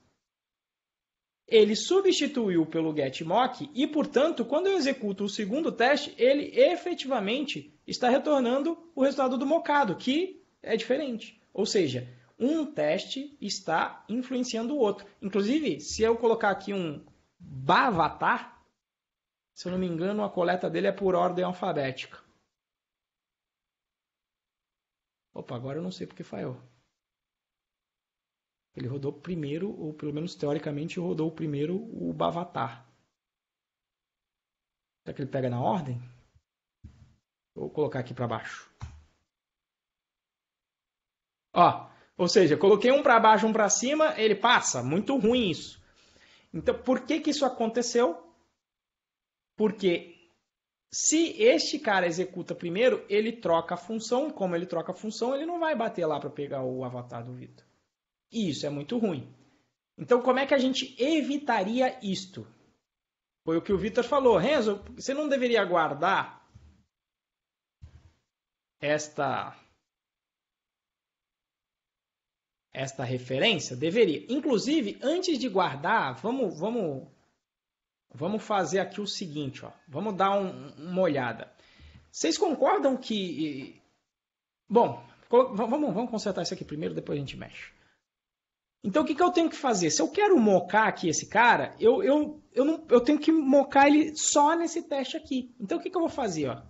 ele substituiu pelo getMock e, portanto, quando eu executo o segundo teste, ele efetivamente está retornando o resultado do mocado, que é diferente. Ou seja, um teste está influenciando o outro. Inclusive, se eu colocar aqui um bavatar, se eu não me engano, a coleta dele é por ordem alfabética. Opa, agora eu não sei porque falhou. Ele rodou primeiro, ou pelo menos teoricamente rodou primeiro o bavatar. Será que ele pega na ordem? Vou colocar aqui para baixo. Ó, ou seja, coloquei um para baixo, um para cima, ele passa. Muito ruim isso. Então, por que isso aconteceu? Porque se este cara executa primeiro, ele troca a função. Como ele troca a função, ele não vai bater lá para pegar o avatar do Vitor. E isso é muito ruim. Então, como é que a gente evitaria isto? Foi o que o Vitor falou. Renzo, você não deveria guardar esta referência? Deveria. Inclusive, antes de guardar, vamos fazer aqui o seguinte. Ó. Vamos dar uma olhada. Vocês concordam que... Bom, vamos consertar isso aqui primeiro, depois a gente mexe. Então, o que eu tenho que fazer? Se eu quero mocar aqui esse cara, eu tenho que mocar ele só nesse teste aqui. Então, o que eu vou fazer? Ó?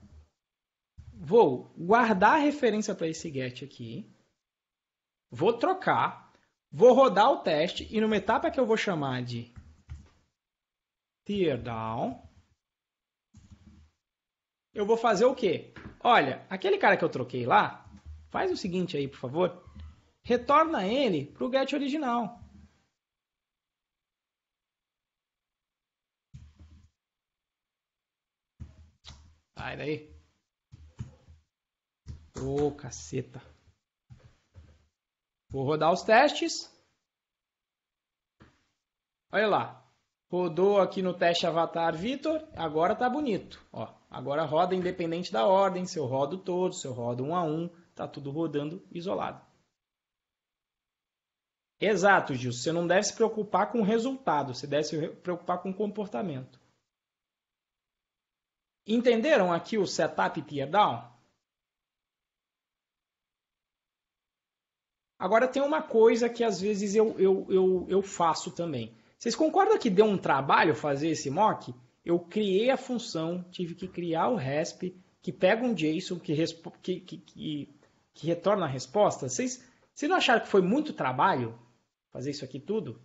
Vou guardar a referência para esse get aqui. Vou trocar. Vou rodar o teste. E numa etapa que eu vou chamar de teardown, eu vou fazer o quê? Olha, aquele cara que eu troquei lá, faz o seguinte aí, por favor. Retorna ele para o get original. Sai daí. Ô, caceta. Vou rodar os testes. Olha lá. Rodou aqui no teste avatar Vitor. Agora tá bonito. Ó, agora roda independente da ordem. Se eu rodo todos, se eu rodo um a um, tá tudo rodando isolado. Exato, Gil. Você não deve se preocupar com o resultado, você deve se preocupar com o comportamento. Entenderam aqui o setup teardown? Agora tem uma coisa que às vezes eu faço também. Vocês concordam que deu um trabalho fazer esse mock? Eu criei a função, tive que criar o resp, que pega um JSON, que retorna a resposta. Vocês não acharam que foi muito trabalho fazer isso aqui tudo?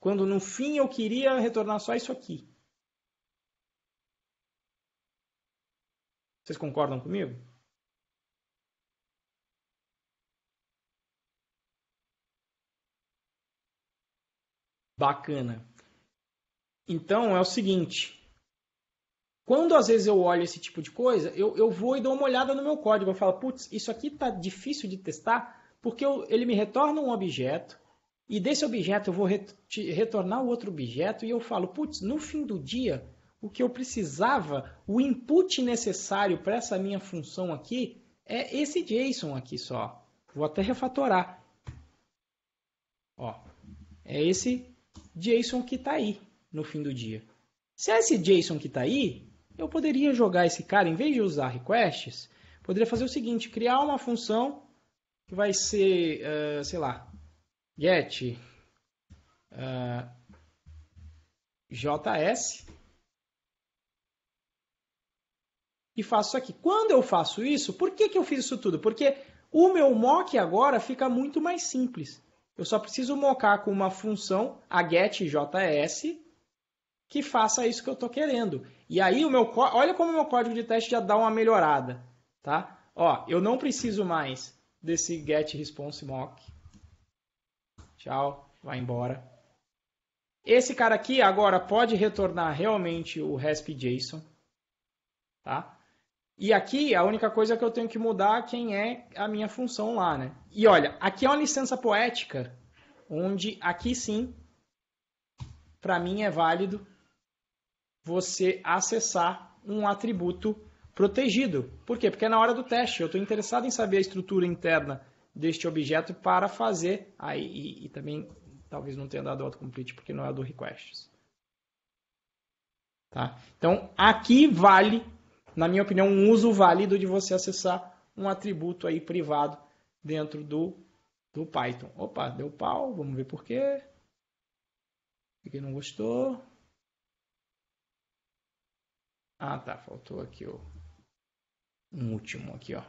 Quando no fim eu queria retornar só isso aqui. Vocês concordam comigo? Bacana. Então é o seguinte. Quando às vezes eu olho esse tipo de coisa, eu vou e dou uma olhada no meu código. Eu falo, putz, isso aqui está difícil de testar porque ele me retorna um objeto. E desse objeto eu vou retornar o outro objeto e eu falo, putz, no fim do dia, o que eu precisava, o input necessário para essa minha função aqui, é esse JSON aqui só. Vou até refatorar. Ó, é esse JSON que está aí no fim do dia. Se é esse JSON que está aí, eu poderia jogar esse cara, em vez de usar requests, poderia fazer o seguinte, criar uma função que vai ser, sei lá, get JS e faço isso aqui. Quando eu faço isso, por que eu fiz isso tudo? Porque o meu mock agora fica muito mais simples. Eu só preciso mocar com uma função, a getJS, que faça isso que eu estou querendo. E aí, olha como o meu código de teste já dá uma melhorada. Tá? Ó, eu não preciso mais desse getResponseMock. Tchau, vai embora. Esse cara aqui agora pode retornar realmente o resp.json. Tá? E aqui a única coisa que eu tenho que mudar é quem é a minha função lá. Né? E olha, aqui é uma licença poética, onde aqui sim para mim é válido você acessar um atributo protegido. Por quê? Porque é na hora do teste. Eu estou interessado em saber a estrutura interna deste objeto para fazer. E também talvez não tenha dado autocomplete porque não é do requests. Tá? Então, aqui vale, na minha opinião, um uso válido de você acessar um atributo aí privado dentro do Python. Opa, deu pau, vamos ver por quê. Por que não gostou? Ah, tá, faltou aqui um último aqui, ó.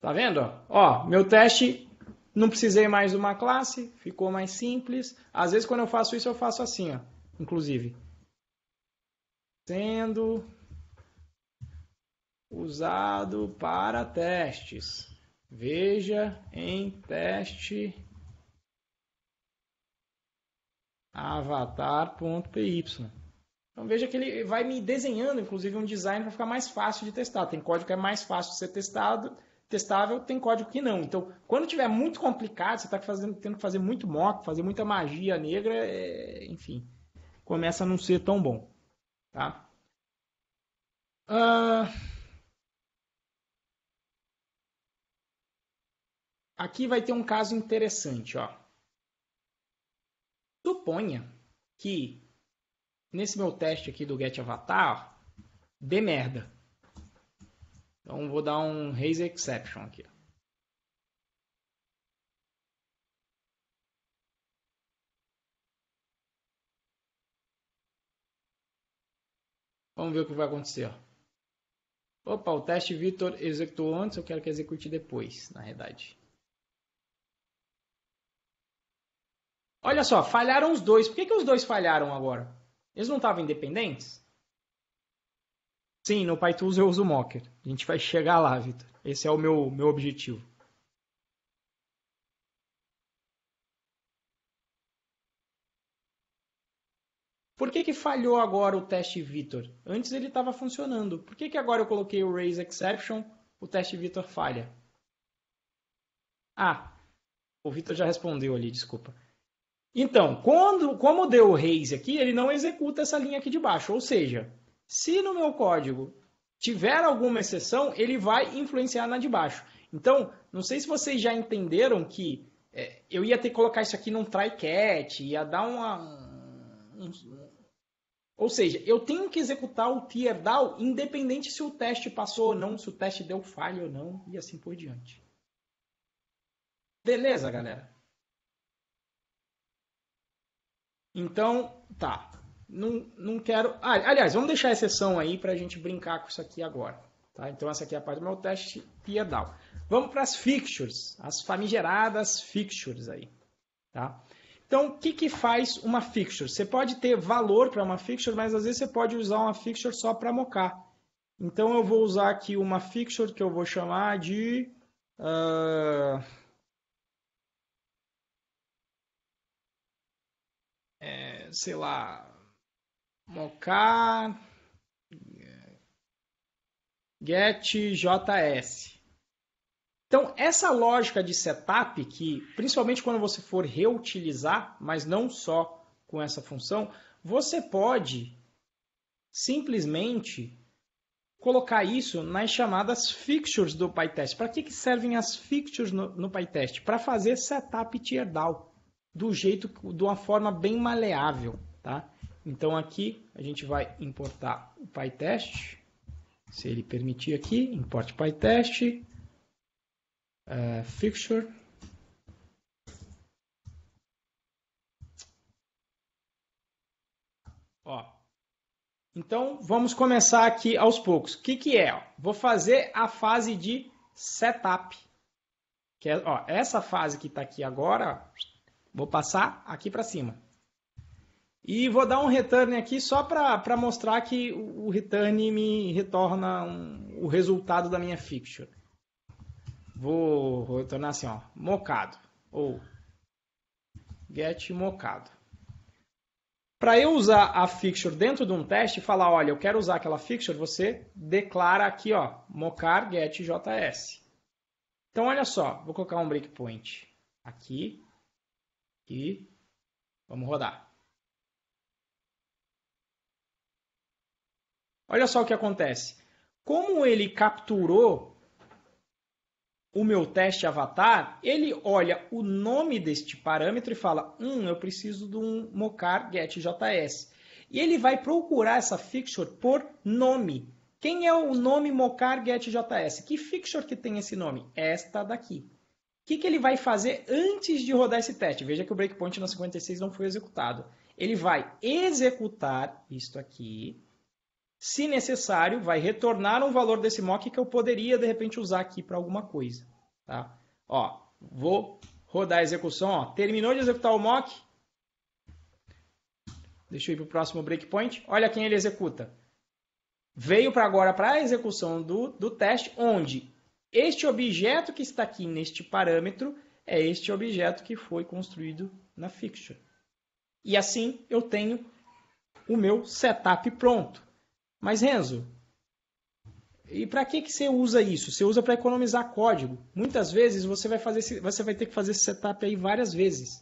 Tá vendo? Ó, meu teste, não precisei mais de uma classe, ficou mais simples. Às vezes quando eu faço isso, eu faço assim, ó, inclusive. Sendo usado para testes. Veja em teste avatar.py. Então veja que ele vai me desenhando, inclusive, um design para ficar mais fácil de testar. Tem código que é mais fácil de ser testável, tem código que não. Então, quando tiver muito complicado, você está tendo que fazer muito mock, fazer muita magia negra, enfim, começa a não ser tão bom. Tá? Aqui vai ter um caso interessante. Ó. Suponha que nesse meu teste aqui do getAvatar, dê merda. Então, vou dar um raise exception aqui. Vamos ver o que vai acontecer. Opa, o teste Vitor executou antes, eu quero que execute depois, na verdade. Olha só, falharam os dois. Por que os dois falharam agora? Eles não estavam independentes? Sim, no PyTools eu uso o Mocker. A gente vai chegar lá, Vitor. Esse é o meu objetivo. Por que falhou agora o teste Vitor? Antes ele estava funcionando. Por que agora eu coloquei o raise exception, o teste Vitor falha? Ah, o Vitor já respondeu ali, desculpa. Então, como deu o raise aqui, ele não executa essa linha aqui de baixo. Ou seja, se no meu código tiver alguma exceção, ele vai influenciar na de baixo. Então, não sei se vocês já entenderam que eu ia ter que colocar isso aqui num try catch, ia dar ou seja, eu tenho que executar o teardown independente se o teste passou ou não, se o teste deu falha ou não, e assim por diante. Beleza, galera? Então, tá. Não quero... aliás, vamos deixar a exceção aí para a gente brincar com isso aqui agora. Tá? Então, essa aqui é a parte do meu teste teardown. Vamos para as fixtures, as famigeradas fixtures aí. Tá? Então, o que faz uma fixture? Você pode ter valor para uma fixture, mas às vezes você pode usar uma fixture só para mocar. Então, eu vou usar aqui uma fixture que eu vou chamar de... sei lá... mocar... getJS. Então, essa lógica de setup, que principalmente quando você for reutilizar, mas não só com essa função, você pode simplesmente colocar isso nas chamadas fixtures do PyTest. Para que servem as fixtures no PyTest? Para fazer setup e teardown de uma forma bem maleável. Tá? Então, aqui a gente vai importar o PyTest. Se ele permitir aqui, importe PyTest. Fixture. Ó. Então, vamos começar aqui aos poucos. O que é? Ó? Vou fazer a fase de setup. Que é, ó, essa fase que está aqui agora, vou passar aqui para cima. E vou dar um return aqui só para mostrar que o return me retorna o resultado da minha fixture. Vou retornar assim, ó, mocado, ou get mocado. Para eu usar a fixture dentro de um teste e falar, olha, eu quero usar aquela fixture, você declara aqui, ó, mocar get js. Então, olha só, vou colocar um breakpoint aqui e vamos rodar. Olha só o que acontece. Como ele capturou o meu teste avatar, ele olha o nome deste parâmetro e fala, eu preciso de um mocar getJS. E ele vai procurar essa fixture por nome. Quem é o nome mocar getJS? Que fixture que tem esse nome? Esta daqui. O que ele vai fazer antes de rodar esse teste? Veja que o breakpoint na 56 não foi executado. Ele vai executar isto aqui. Se necessário, vai retornar um valor desse mock que eu poderia, de repente, usar aqui para alguma coisa. Tá? Ó, vou rodar a execução. Ó. Terminou de executar o mock. Deixa eu ir para o próximo breakpoint. Olha quem ele executa. Veio agora para a execução do teste, onde este objeto que está aqui neste parâmetro é este objeto que foi construído na fixture. E assim eu tenho o meu setup pronto. Mas, Renzo, e para que você usa isso? Você usa para economizar código. Muitas vezes você vai ter que fazer esse setup aí várias vezes.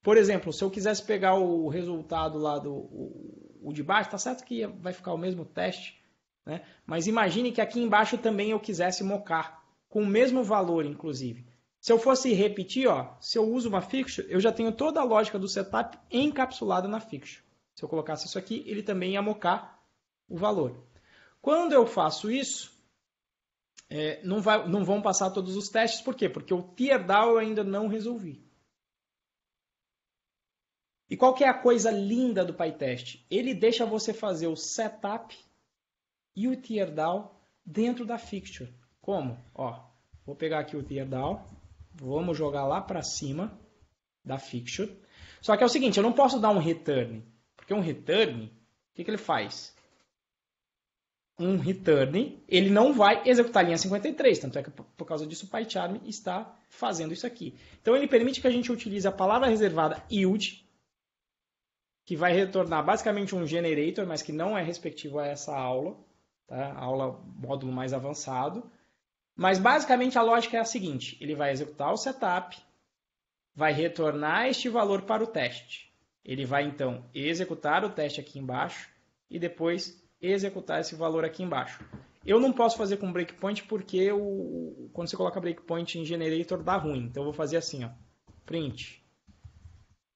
Por exemplo, se eu quisesse pegar o resultado lá o de baixo, tá certo que vai ficar o mesmo teste, né? Mas imagine que aqui embaixo também eu quisesse mocar, com o mesmo valor, inclusive. Se eu fosse repetir, ó, se eu uso uma fixture, eu já tenho toda a lógica do setup encapsulada na fixture. Se eu colocasse isso aqui, ele também ia mocar o valor. Quando eu faço isso, não vão passar todos os testes. Por quê? Porque o teardown eu ainda não resolvi. E qual que é a coisa linda do PyTest? Ele deixa você fazer o setup e o teardown dentro da fixture. Como? Ó, vou pegar aqui o teardown, vamos jogar lá para cima da fixture. Só que é o seguinte, eu não posso dar um return, porque um return, o que ele faz? Um return, ele não vai executar a linha 53, tanto é que por causa disso o PyCharm está fazendo isso aqui. Então ele permite que a gente utilize a palavra reservada yield, que vai retornar basicamente um generator, mas que não é respectivo a essa aula, tá? Aula módulo mais avançado. Mas basicamente a lógica é a seguinte, ele vai executar o setup, vai retornar este valor para o teste. Ele vai então executar o teste aqui embaixo e depois executar esse valor aqui embaixo. Eu não posso fazer com breakpoint porque quando você coloca breakpoint em generator dá ruim. Então eu vou fazer assim, ó, print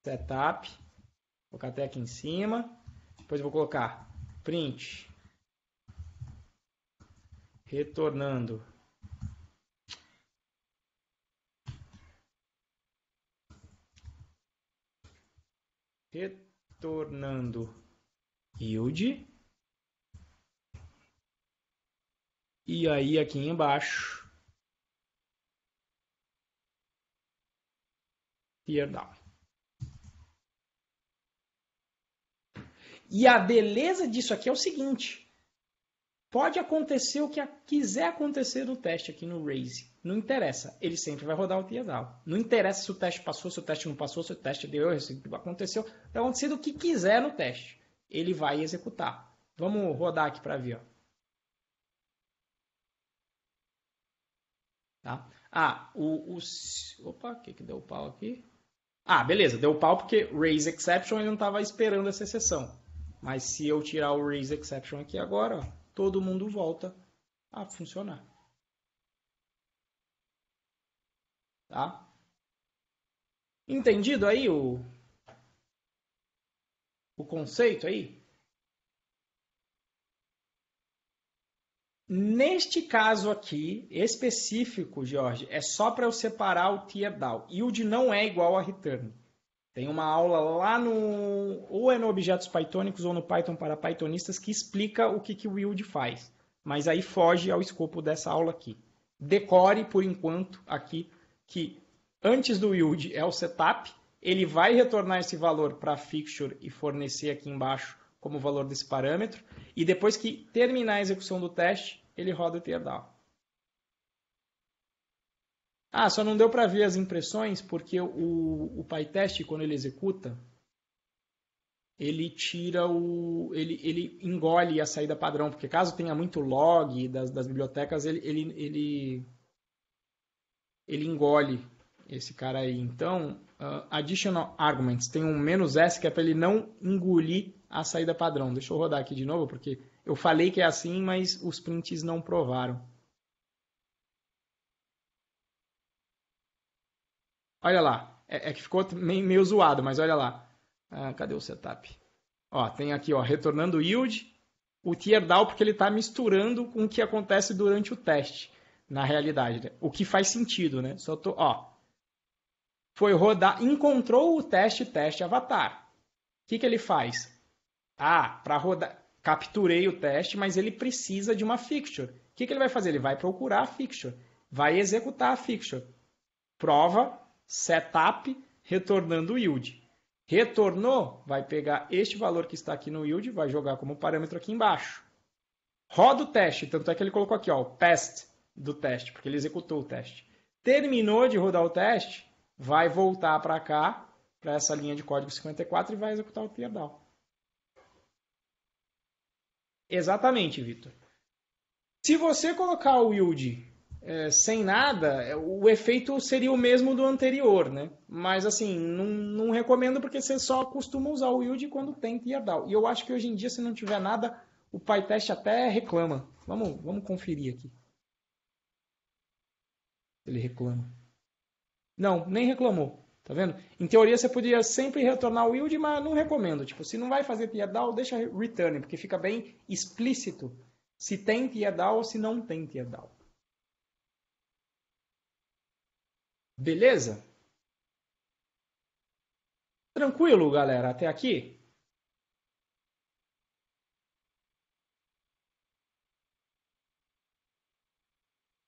setup, vou colocar até aqui em cima, depois eu vou colocar print retornando yield. E aí aqui embaixo, teardown. E a beleza disso aqui é o seguinte. Pode acontecer o que quiser acontecer no teste aqui no Raise. Não interessa. Ele sempre vai rodar o teardown. Não interessa se o teste passou, se o teste não passou, se o teste deu, se aconteceu. Vai acontecer o que quiser no teste. Ele vai executar. Vamos rodar aqui para ver, ó. Tá? Opa, o que deu pau aqui? Ah, beleza, deu pau porque raise exception ele não estava esperando essa exceção. Mas se eu tirar o raise exception aqui agora, ó, todo mundo volta a funcionar. Tá? Entendido aí o conceito aí? Neste caso aqui, específico, Jorge, é só para eu separar o teardown. Yield não é igual a return. Tem uma aula lá ou é no Objetos Pythônicos ou no Python para Pythonistas que explica o que o yield faz. Mas aí foge ao escopo dessa aula aqui. Decore, por enquanto, aqui, que antes do yield é o setup. Ele vai retornar esse valor para a fixture e fornecer aqui embaixo como valor desse parâmetro. E depois que terminar a execução do teste, ele roda o teardown. Ah, só não deu para ver as impressões porque o PyTest, quando ele executa, ele tira ele engole a saída padrão, porque caso tenha muito log das bibliotecas, ele engole esse cara aí. Então, additional arguments, tem um "-s", que é para ele não engolir a saída padrão. Deixa eu rodar aqui de novo, porque eu falei que é assim, mas os prints não provaram. Olha lá, é que ficou meio zoado, mas olha lá. Cadê o setup? Ó, tem aqui, ó, retornando yield, o teardown, porque ele está misturando com o que acontece durante o teste, na realidade, né? O que faz sentido, né? Foi rodar, encontrou o teste avatar. O que ele faz? Para rodar, capturei o teste, mas ele precisa de uma fixture. O que ele vai fazer? Ele vai procurar a fixture, vai executar a fixture. Prova, setup, retornando o yield. Retornou, vai pegar este valor que está aqui no yield, vai jogar como parâmetro aqui embaixo. Roda o teste, tanto é que ele colocou aqui, ó, o passed do teste, porque ele executou o teste. Terminou de rodar o teste, vai voltar para cá, para essa linha de código 54 e vai executar o teardown. Exatamente, Vitor. Se você colocar o yield sem nada, o efeito seria o mesmo do anterior, né? Mas assim, não recomendo porque você só costuma usar o yield quando tem teardown. E eu acho que hoje em dia, se não tiver nada, o PyTest até reclama. Vamos conferir aqui. Ele reclama. Não, nem reclamou. Tá vendo? Em teoria você podia sempre retornar o yield, mas não recomendo. Tipo, se não vai fazer teardown, deixa return, porque fica bem explícito se tem teardown ou se não tem teardown. Beleza? Tranquilo, galera, até aqui?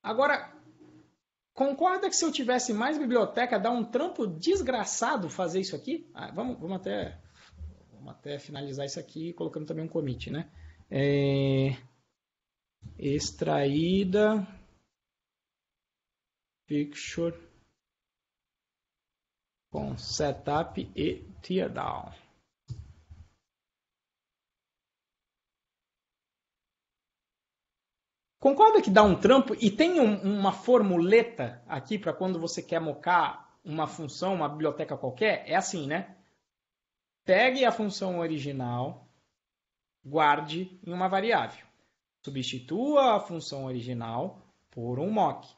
Agora, concorda que se eu tivesse mais biblioteca, dá um trampo desgraçado fazer isso aqui? Vamos até finalizar isso aqui, colocando também um commit, né? Extraída fixture com setup e teardown. Concorda que dá um trampo e tem uma formuleta aqui para quando você quer mocar uma função, uma biblioteca qualquer? É assim, né? Pegue a função original, guarde em uma variável. Substitua a função original por um mock.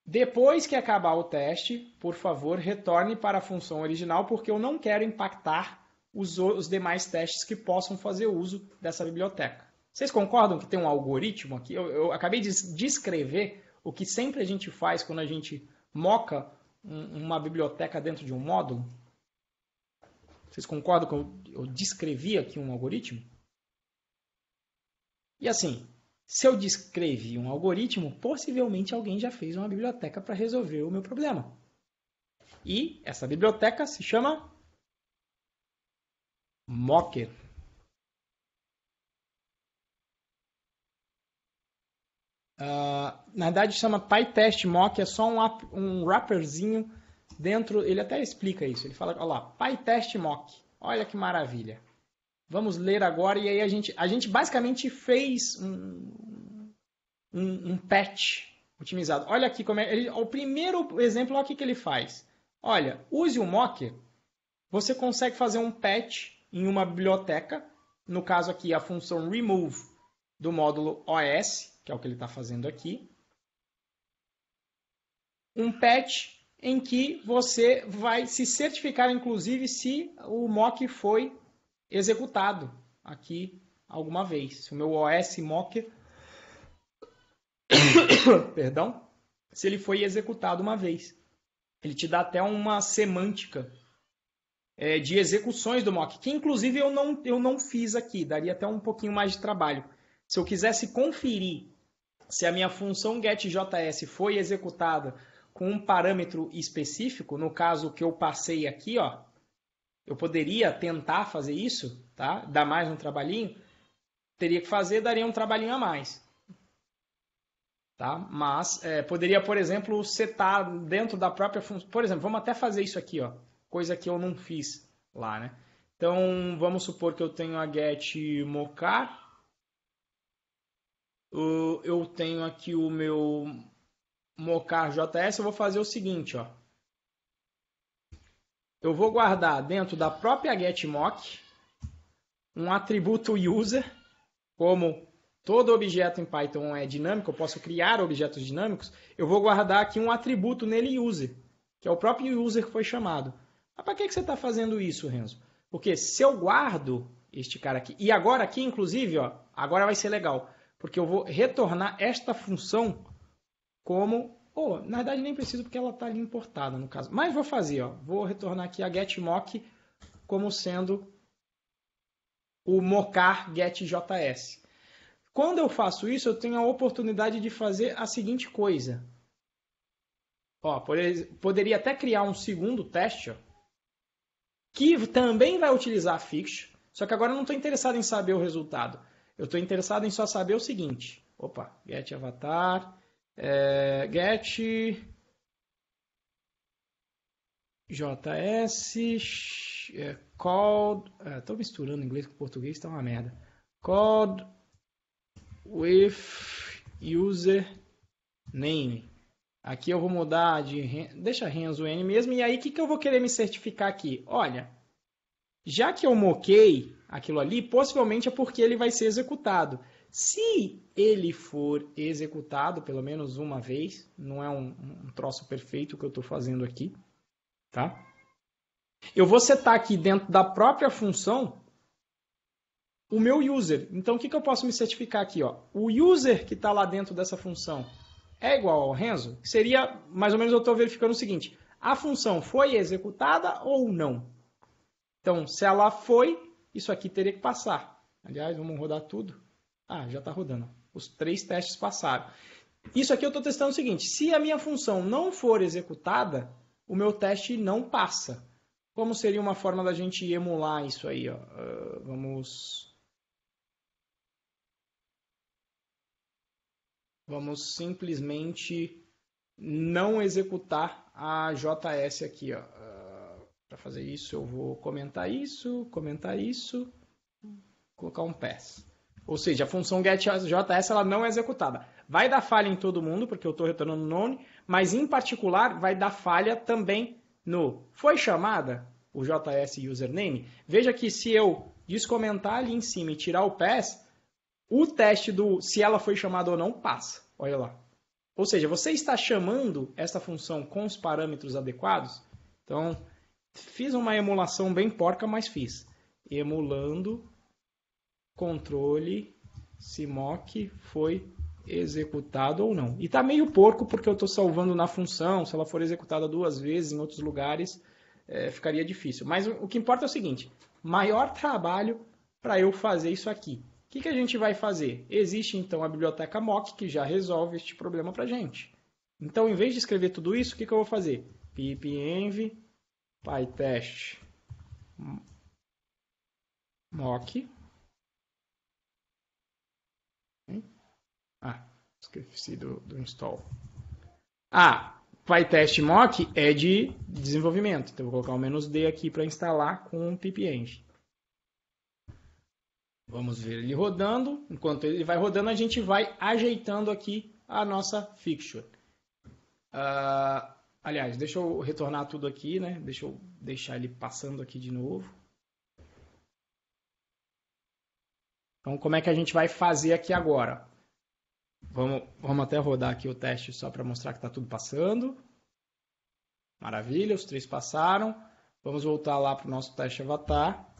Depois que acabar o teste, por favor, retorne para a função original, porque eu não quero impactar os demais testes que possam fazer uso dessa biblioteca. Vocês concordam que tem um algoritmo aqui? Eu acabei de descrever o que sempre a gente faz quando a gente moca uma biblioteca dentro de um módulo? Vocês concordam que eu descrevi aqui um algoritmo? E assim, se eu descrevi um algoritmo, possivelmente alguém já fez uma biblioteca para resolver o meu problema. E essa biblioteca se chama Mocker. Na verdade chama PyTest Mock, é só um wrapperzinho dentro, ele até explica isso, ele fala, olha lá, PyTest Mock, olha que maravilha. Vamos ler agora, e aí a gente basicamente fez um patch otimizado. Olha aqui como é, o primeiro exemplo, olha o que ele faz. Olha, use o Mocker, você consegue fazer um patch em uma biblioteca, no caso aqui a função remove do módulo OS, que é o que ele está fazendo aqui. Um patch em que você vai se certificar, inclusive, se o mock foi executado aqui alguma vez. Se o meu OS mock, perdão, se ele foi executado uma vez. Ele te dá até uma semântica de execuções do mock, que inclusive eu não fiz aqui, daria até um pouquinho mais de trabalho. Se eu quisesse conferir se a minha função getJS foi executada com um parâmetro específico, no caso que eu passei aqui, ó, eu poderia tentar fazer isso, tá? Dar mais um trabalhinho, teria que fazer, daria um trabalhinho a mais. Tá? Mas poderia, por exemplo, setar dentro da própria função. Por exemplo, vamos até fazer isso aqui, ó. coisa que eu não fiz lá, né? Então, vamos supor que eu tenho a get mocar. Eu tenho aqui o meu mocar JS. Eu vou fazer o seguinte, ó. Eu vou guardar dentro da própria getMock um atributo user, como todo objeto em Python é dinâmico, eu posso criar objetos dinâmicos, eu vou guardar aqui um atributo nele user, que é o próprio user que foi chamado. Mas para que você está fazendo isso, Renzo? Porque se eu guardo este cara aqui, e agora aqui, inclusive, ó, agora vai ser legal, porque eu vou retornar esta função como... na verdade nem preciso porque ela está ali importada no caso. Mas vou fazer, ó, vou retornar aqui a getMock como sendo o mocar getJS. Quando eu faço isso, eu tenho a oportunidade de fazer a seguinte coisa. Ó, poderia até criar um segundo teste, ó, que também vai utilizar a fixture, só que agora eu não estou interessado em saber o resultado. Eu estou interessado em só saber o seguinte. Opa, get avatar, get JS, called, estou misturando inglês com português, está uma merda. Called with user name. Aqui eu vou mudar deixa Renzo N mesmo. E aí o que eu vou querer me certificar aqui? Olha, já que eu moquei aquilo ali, possivelmente é porque ele vai ser executado. Se ele for executado pelo menos uma vez, não é um troço perfeito que eu estou fazendo aqui, tá? Eu vou setar aqui dentro da própria função o meu user. Então, o que eu posso me certificar aqui? Ó? O user que está lá dentro dessa função é igual ao Renzo? Seria, mais ou menos, eu estou verificando o seguinte. A função foi executada ou não? Então, se ela foi, isso aqui teria que passar. Aliás, vamos rodar tudo. Já está rodando. Os 3 testes passaram. Isso aqui eu estou testando o seguinte. Se a minha função não for executada, o meu teste não passa. Como seria uma forma da gente emular isso aí? Ó? Vamos simplesmente não executar a JS aqui. Para fazer isso, eu vou comentar isso, colocar um pass. Ou seja, a função getJS ela não é executada. Vai dar falha em todo mundo, porque eu estou retornando none, mas em particular vai dar falha também no foi chamada, o JS username. Veja que se eu descomentar ali em cima e tirar o pass, o teste do se ela foi chamada ou não passa. Olha lá. Ou seja, você está chamando essa função com os parâmetros adequados. Então, fiz uma emulação bem porca, mas fiz. Emulando controle se mock foi executado ou não. E está meio porco porque eu estou salvando na função. Se ela for executada 2 vezes em outros lugares, ficaria difícil. Mas o que importa é o seguinte. Maior trabalho para eu fazer isso aqui. O que a gente vai fazer? Existe então a biblioteca mock que já resolve este problema para a gente. Então, em vez de escrever tudo isso, o que eu vou fazer? pipenv pytest mock. Esqueci do install. PyTest mock é de desenvolvimento. Então, eu vou colocar o "-d" aqui para instalar com o pipenv. Vamos ver ele rodando. Enquanto ele vai rodando, a gente vai ajeitando aqui a nossa fixture. Aliás, deixa eu retornar tudo aqui, né? Deixa eu deixar ele passando aqui de novo. Então, como é que a gente vai fazer aqui agora? Vamos até rodar aqui o teste só para mostrar que está tudo passando. Maravilha, os 3 passaram. Vamos voltar lá para o nosso teste avatar.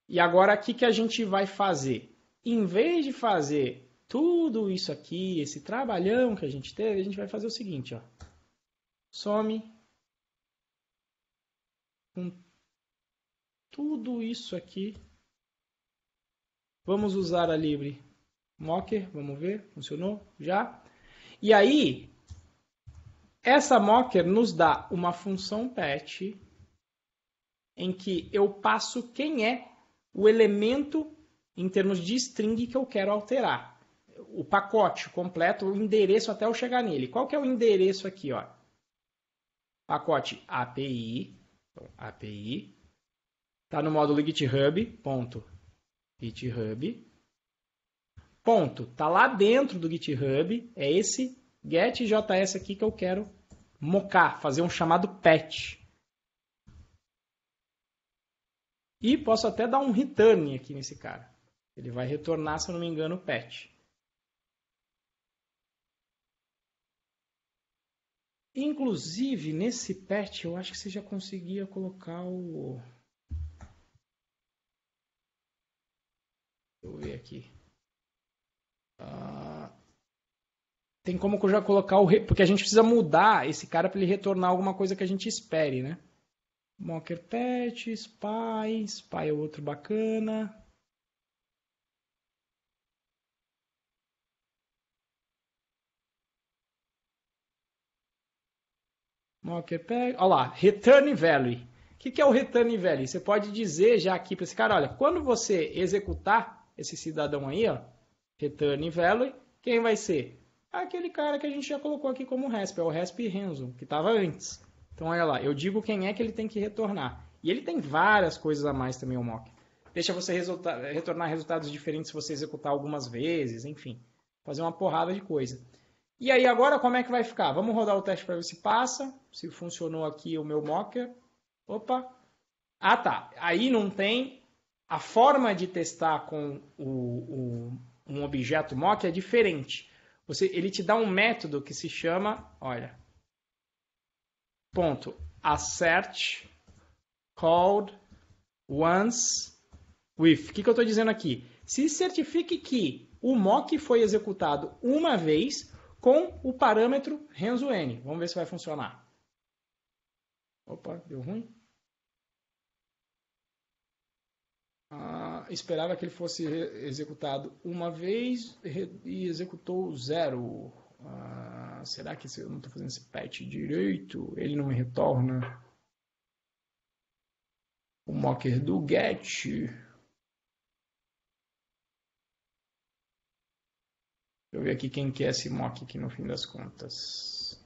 E agora, o que a gente vai fazer? Em vez de fazer tudo isso aqui, esse trabalhão que a gente teve, a gente vai fazer o seguinte, ó. Some com tudo isso aqui. Vamos usar a libre mocker, vamos ver, funcionou já. E aí, essa mocker nos dá uma função patch em que eu passo quem é o elemento em termos de string que eu quero alterar. O pacote completo, o endereço até eu chegar nele. Qual que é o endereço aqui? Ó? pacote API, então, API, está no módulo GitHub, ponto, GitHub, ponto, está lá dentro do GitHub, é esse getJS aqui que eu quero mocar, fazer um chamado patch. E posso até dar um return aqui nesse cara. Ele vai retornar, se eu não me engano, o patch. Inclusive, nesse patch, eu acho que você já conseguia colocar o... Deixa eu ver aqui. Tem como eu já colocar o... Porque a gente precisa mudar esse cara para ele retornar alguma coisa que a gente espere, né? Mocker patch, Spy é outro bacana. Mocker patch, olha lá, return value. O que é o return value? Você pode dizer já aqui para esse cara, olha, quando você executar esse cidadão aí, ó, return value, quem vai ser? Aquele cara que a gente já colocou aqui como RESP, é o RESP Renzo, que estava antes. Então, olha lá, eu digo quem é que ele tem que retornar. E ele tem várias coisas a mais também, o mock. Deixa você retornar resultados diferentes se você executar algumas vezes, enfim. Fazer uma porrada de coisa. E aí agora como é que vai ficar? Vamos rodar o teste para ver se passa. Se funcionou aqui o meu mocker. Opa. Ah, tá. Aí não tem... A forma de testar com um objeto mock é diferente. Ele te dá um método que se chama, olha, ponto, assert called once with. O que eu estou dizendo aqui? Se certifique que o mock foi executado uma vez com o parâmetro RenzoN. Vamos ver se vai funcionar. Opa, deu ruim. Esperava que ele fosse executado uma vez e executou 0. Será que se eu não estou fazendo esse patch direito, ele não me retorna o mocker do get? Deixa eu ver aqui quem que é esse mock aqui no fim das contas.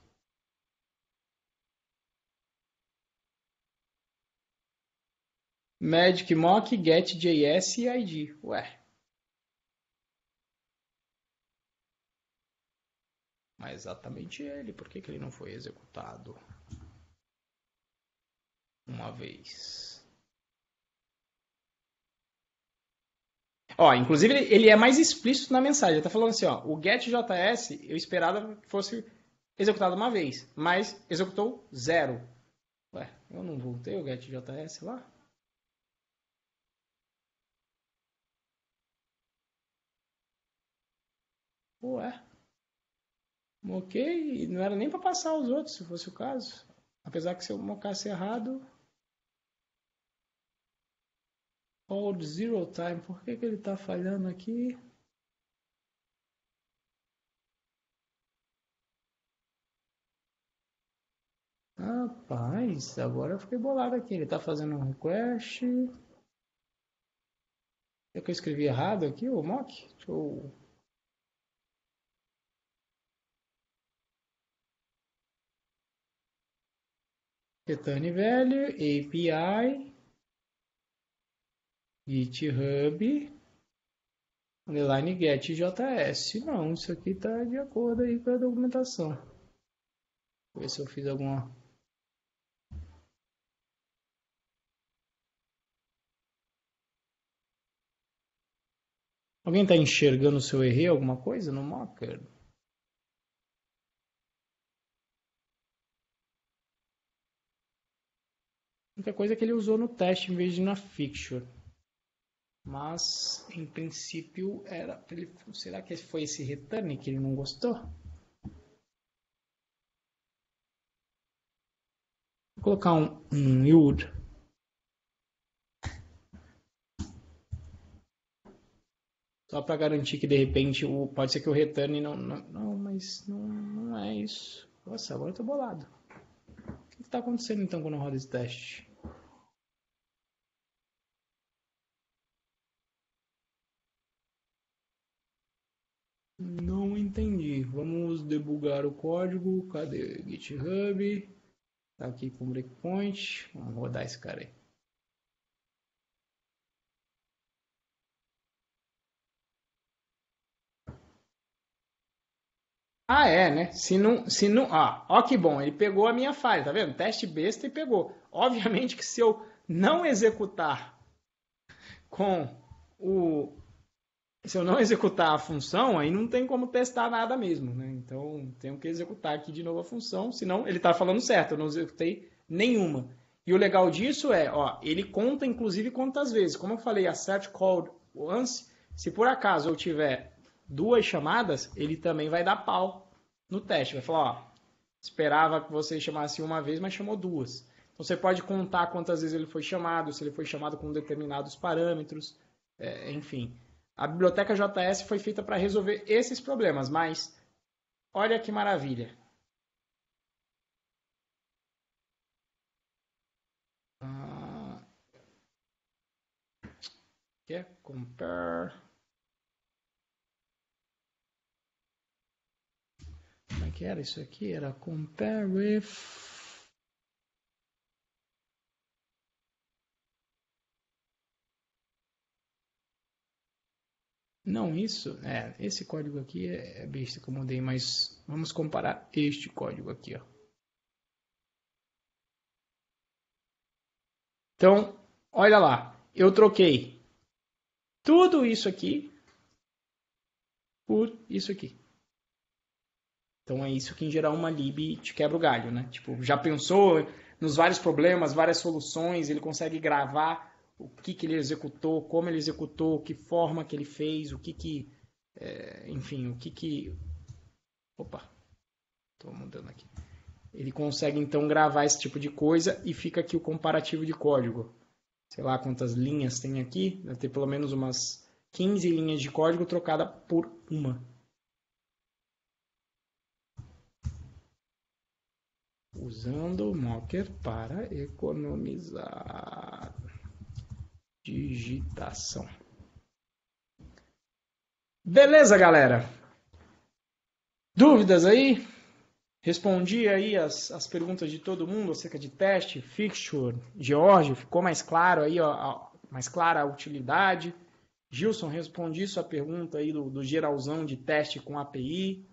Magic mock get JS e ID. Ué. Mas exatamente ele. Por que ele não foi executado uma vez? Ó, inclusive ele é mais explícito na mensagem. Ele está falando assim, ó, o getJS eu esperava que fosse executado uma vez, mas executou 0. Ué, eu não voltei o getJS lá? Ué, moquei, não era nem para passar os outros, se fosse o caso. Apesar que se eu mocasse errado... Hold zero time, por que ele está falhando aqui? Rapaz, agora eu fiquei bolado aqui. Ele está fazendo um request. É que eu escrevi errado aqui, o mock? Deixa eu... Return value, API, GitHub, underline getJS. Não, isso aqui está de acordo aí com a documentação. Vou ver se eu fiz alguma... Alguém está enxergando se eu errei alguma coisa no mocker? A única coisa é que ele usou no teste em vez de na fixture. Mas, em princípio, era para ele... Será que foi esse return que ele não gostou? Vou colocar um yield. Só para garantir que, de repente, pode ser que o return não, mas não é isso. Nossa, agora eu tô bolado. O que está acontecendo, então, quando eu rodo esse teste? Não entendi. Vamos debugar o código. Cadê? GitHub. Tá aqui com breakpoint. Vamos rodar esse cara aí. Ah, é, né? Se não, ó que bom, ele pegou a minha falha, tá vendo? Teste besta e pegou. Obviamente que se eu não executar com o, se eu não executar a função, aí não tem como testar nada mesmo, né? Então, tenho que executar aqui de novo a função, senão ele está falando certo, eu não executei nenhuma. E o legal disso é, ó, ele conta inclusive quantas vezes. Como eu falei, a set called once, se por acaso eu tiver duas chamadas, ele também vai dar pau no teste. Vai falar, ó, esperava que você chamasse uma vez, mas chamou duas. Então você pode contar quantas vezes ele foi chamado, se ele foi chamado com determinados parâmetros, enfim. A biblioteca JS foi feita para resolver esses problemas, mas olha que maravilha. Compare. Como é que era isso aqui? Era compare with. Não, isso. Esse código aqui é besta que eu mudei, mas vamos comparar este código aqui, ó. Então, olha lá. Eu troquei tudo isso aqui por isso aqui. Então é isso que em geral uma lib te quebra o galho, né? Tipo, já pensou nos vários problemas, várias soluções, ele consegue gravar o que ele executou, como ele executou, que forma que ele fez, enfim, Opa, estou mudando aqui. Ele consegue então gravar esse tipo de coisa e fica aqui o comparativo de código. Sei lá quantas linhas tem aqui, deve ter pelo menos umas 15 linhas de código trocada por uma. Usando o Mocker para economizar digitação. Beleza, galera? Dúvidas aí? Respondi aí as perguntas de todo mundo acerca de teste, fixture, George, ficou mais claro aí, mais clara a utilidade. Gilson, respondi sua pergunta aí do geralzão de teste com API.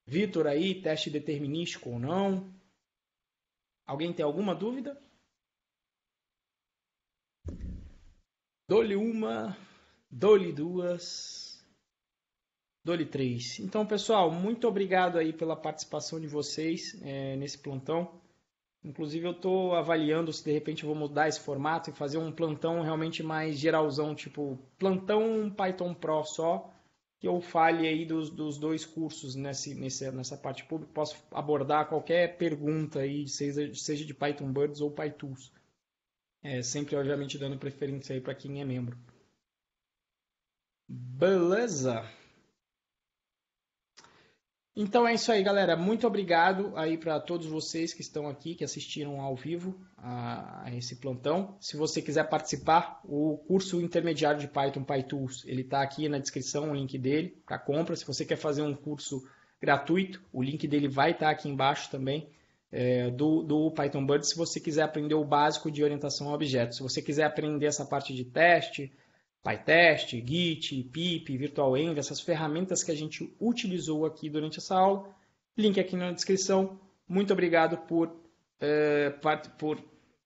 Vitor aí, teste determinístico ou não? Alguém tem alguma dúvida? Dou-lhe uma, dou-lhe duas, dou-lhe três. Então, pessoal, muito obrigado aí pela participação de vocês nesse plantão. Inclusive, eu estou avaliando se de repente eu vou mudar esse formato e fazer um plantão realmente mais geralzão, tipo plantão Python Pro só, que eu fale aí dos dois cursos nessa parte pública. Posso abordar qualquer pergunta aí, seja de Python Birds ou PyTools. Sempre, obviamente, dando preferência aí para quem é membro. Beleza? Então é isso aí, galera. Muito obrigado aí para todos vocês que estão aqui, que assistiram ao vivo a esse plantão. Se você quiser participar, o curso intermediário de Python, PyTools, ele está aqui na descrição, o link dele para compra. Se você quer fazer um curso gratuito, o link dele vai estar aqui embaixo também, do Python Bird, se você quiser aprender o básico de orientação a objetos. Se você quiser aprender essa parte de teste, PyTest, Git, pip, VirtualEnv, essas ferramentas que a gente utilizou aqui durante essa aula, link aqui na descrição. Muito obrigado por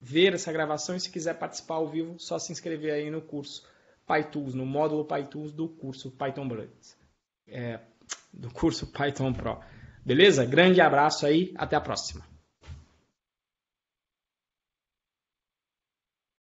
ver essa gravação e se quiser participar ao vivo, só se inscrever aí no curso PyTools, no módulo PyTools do curso Python Birds, do curso Python Pro. Beleza? Grande abraço aí, até a próxima.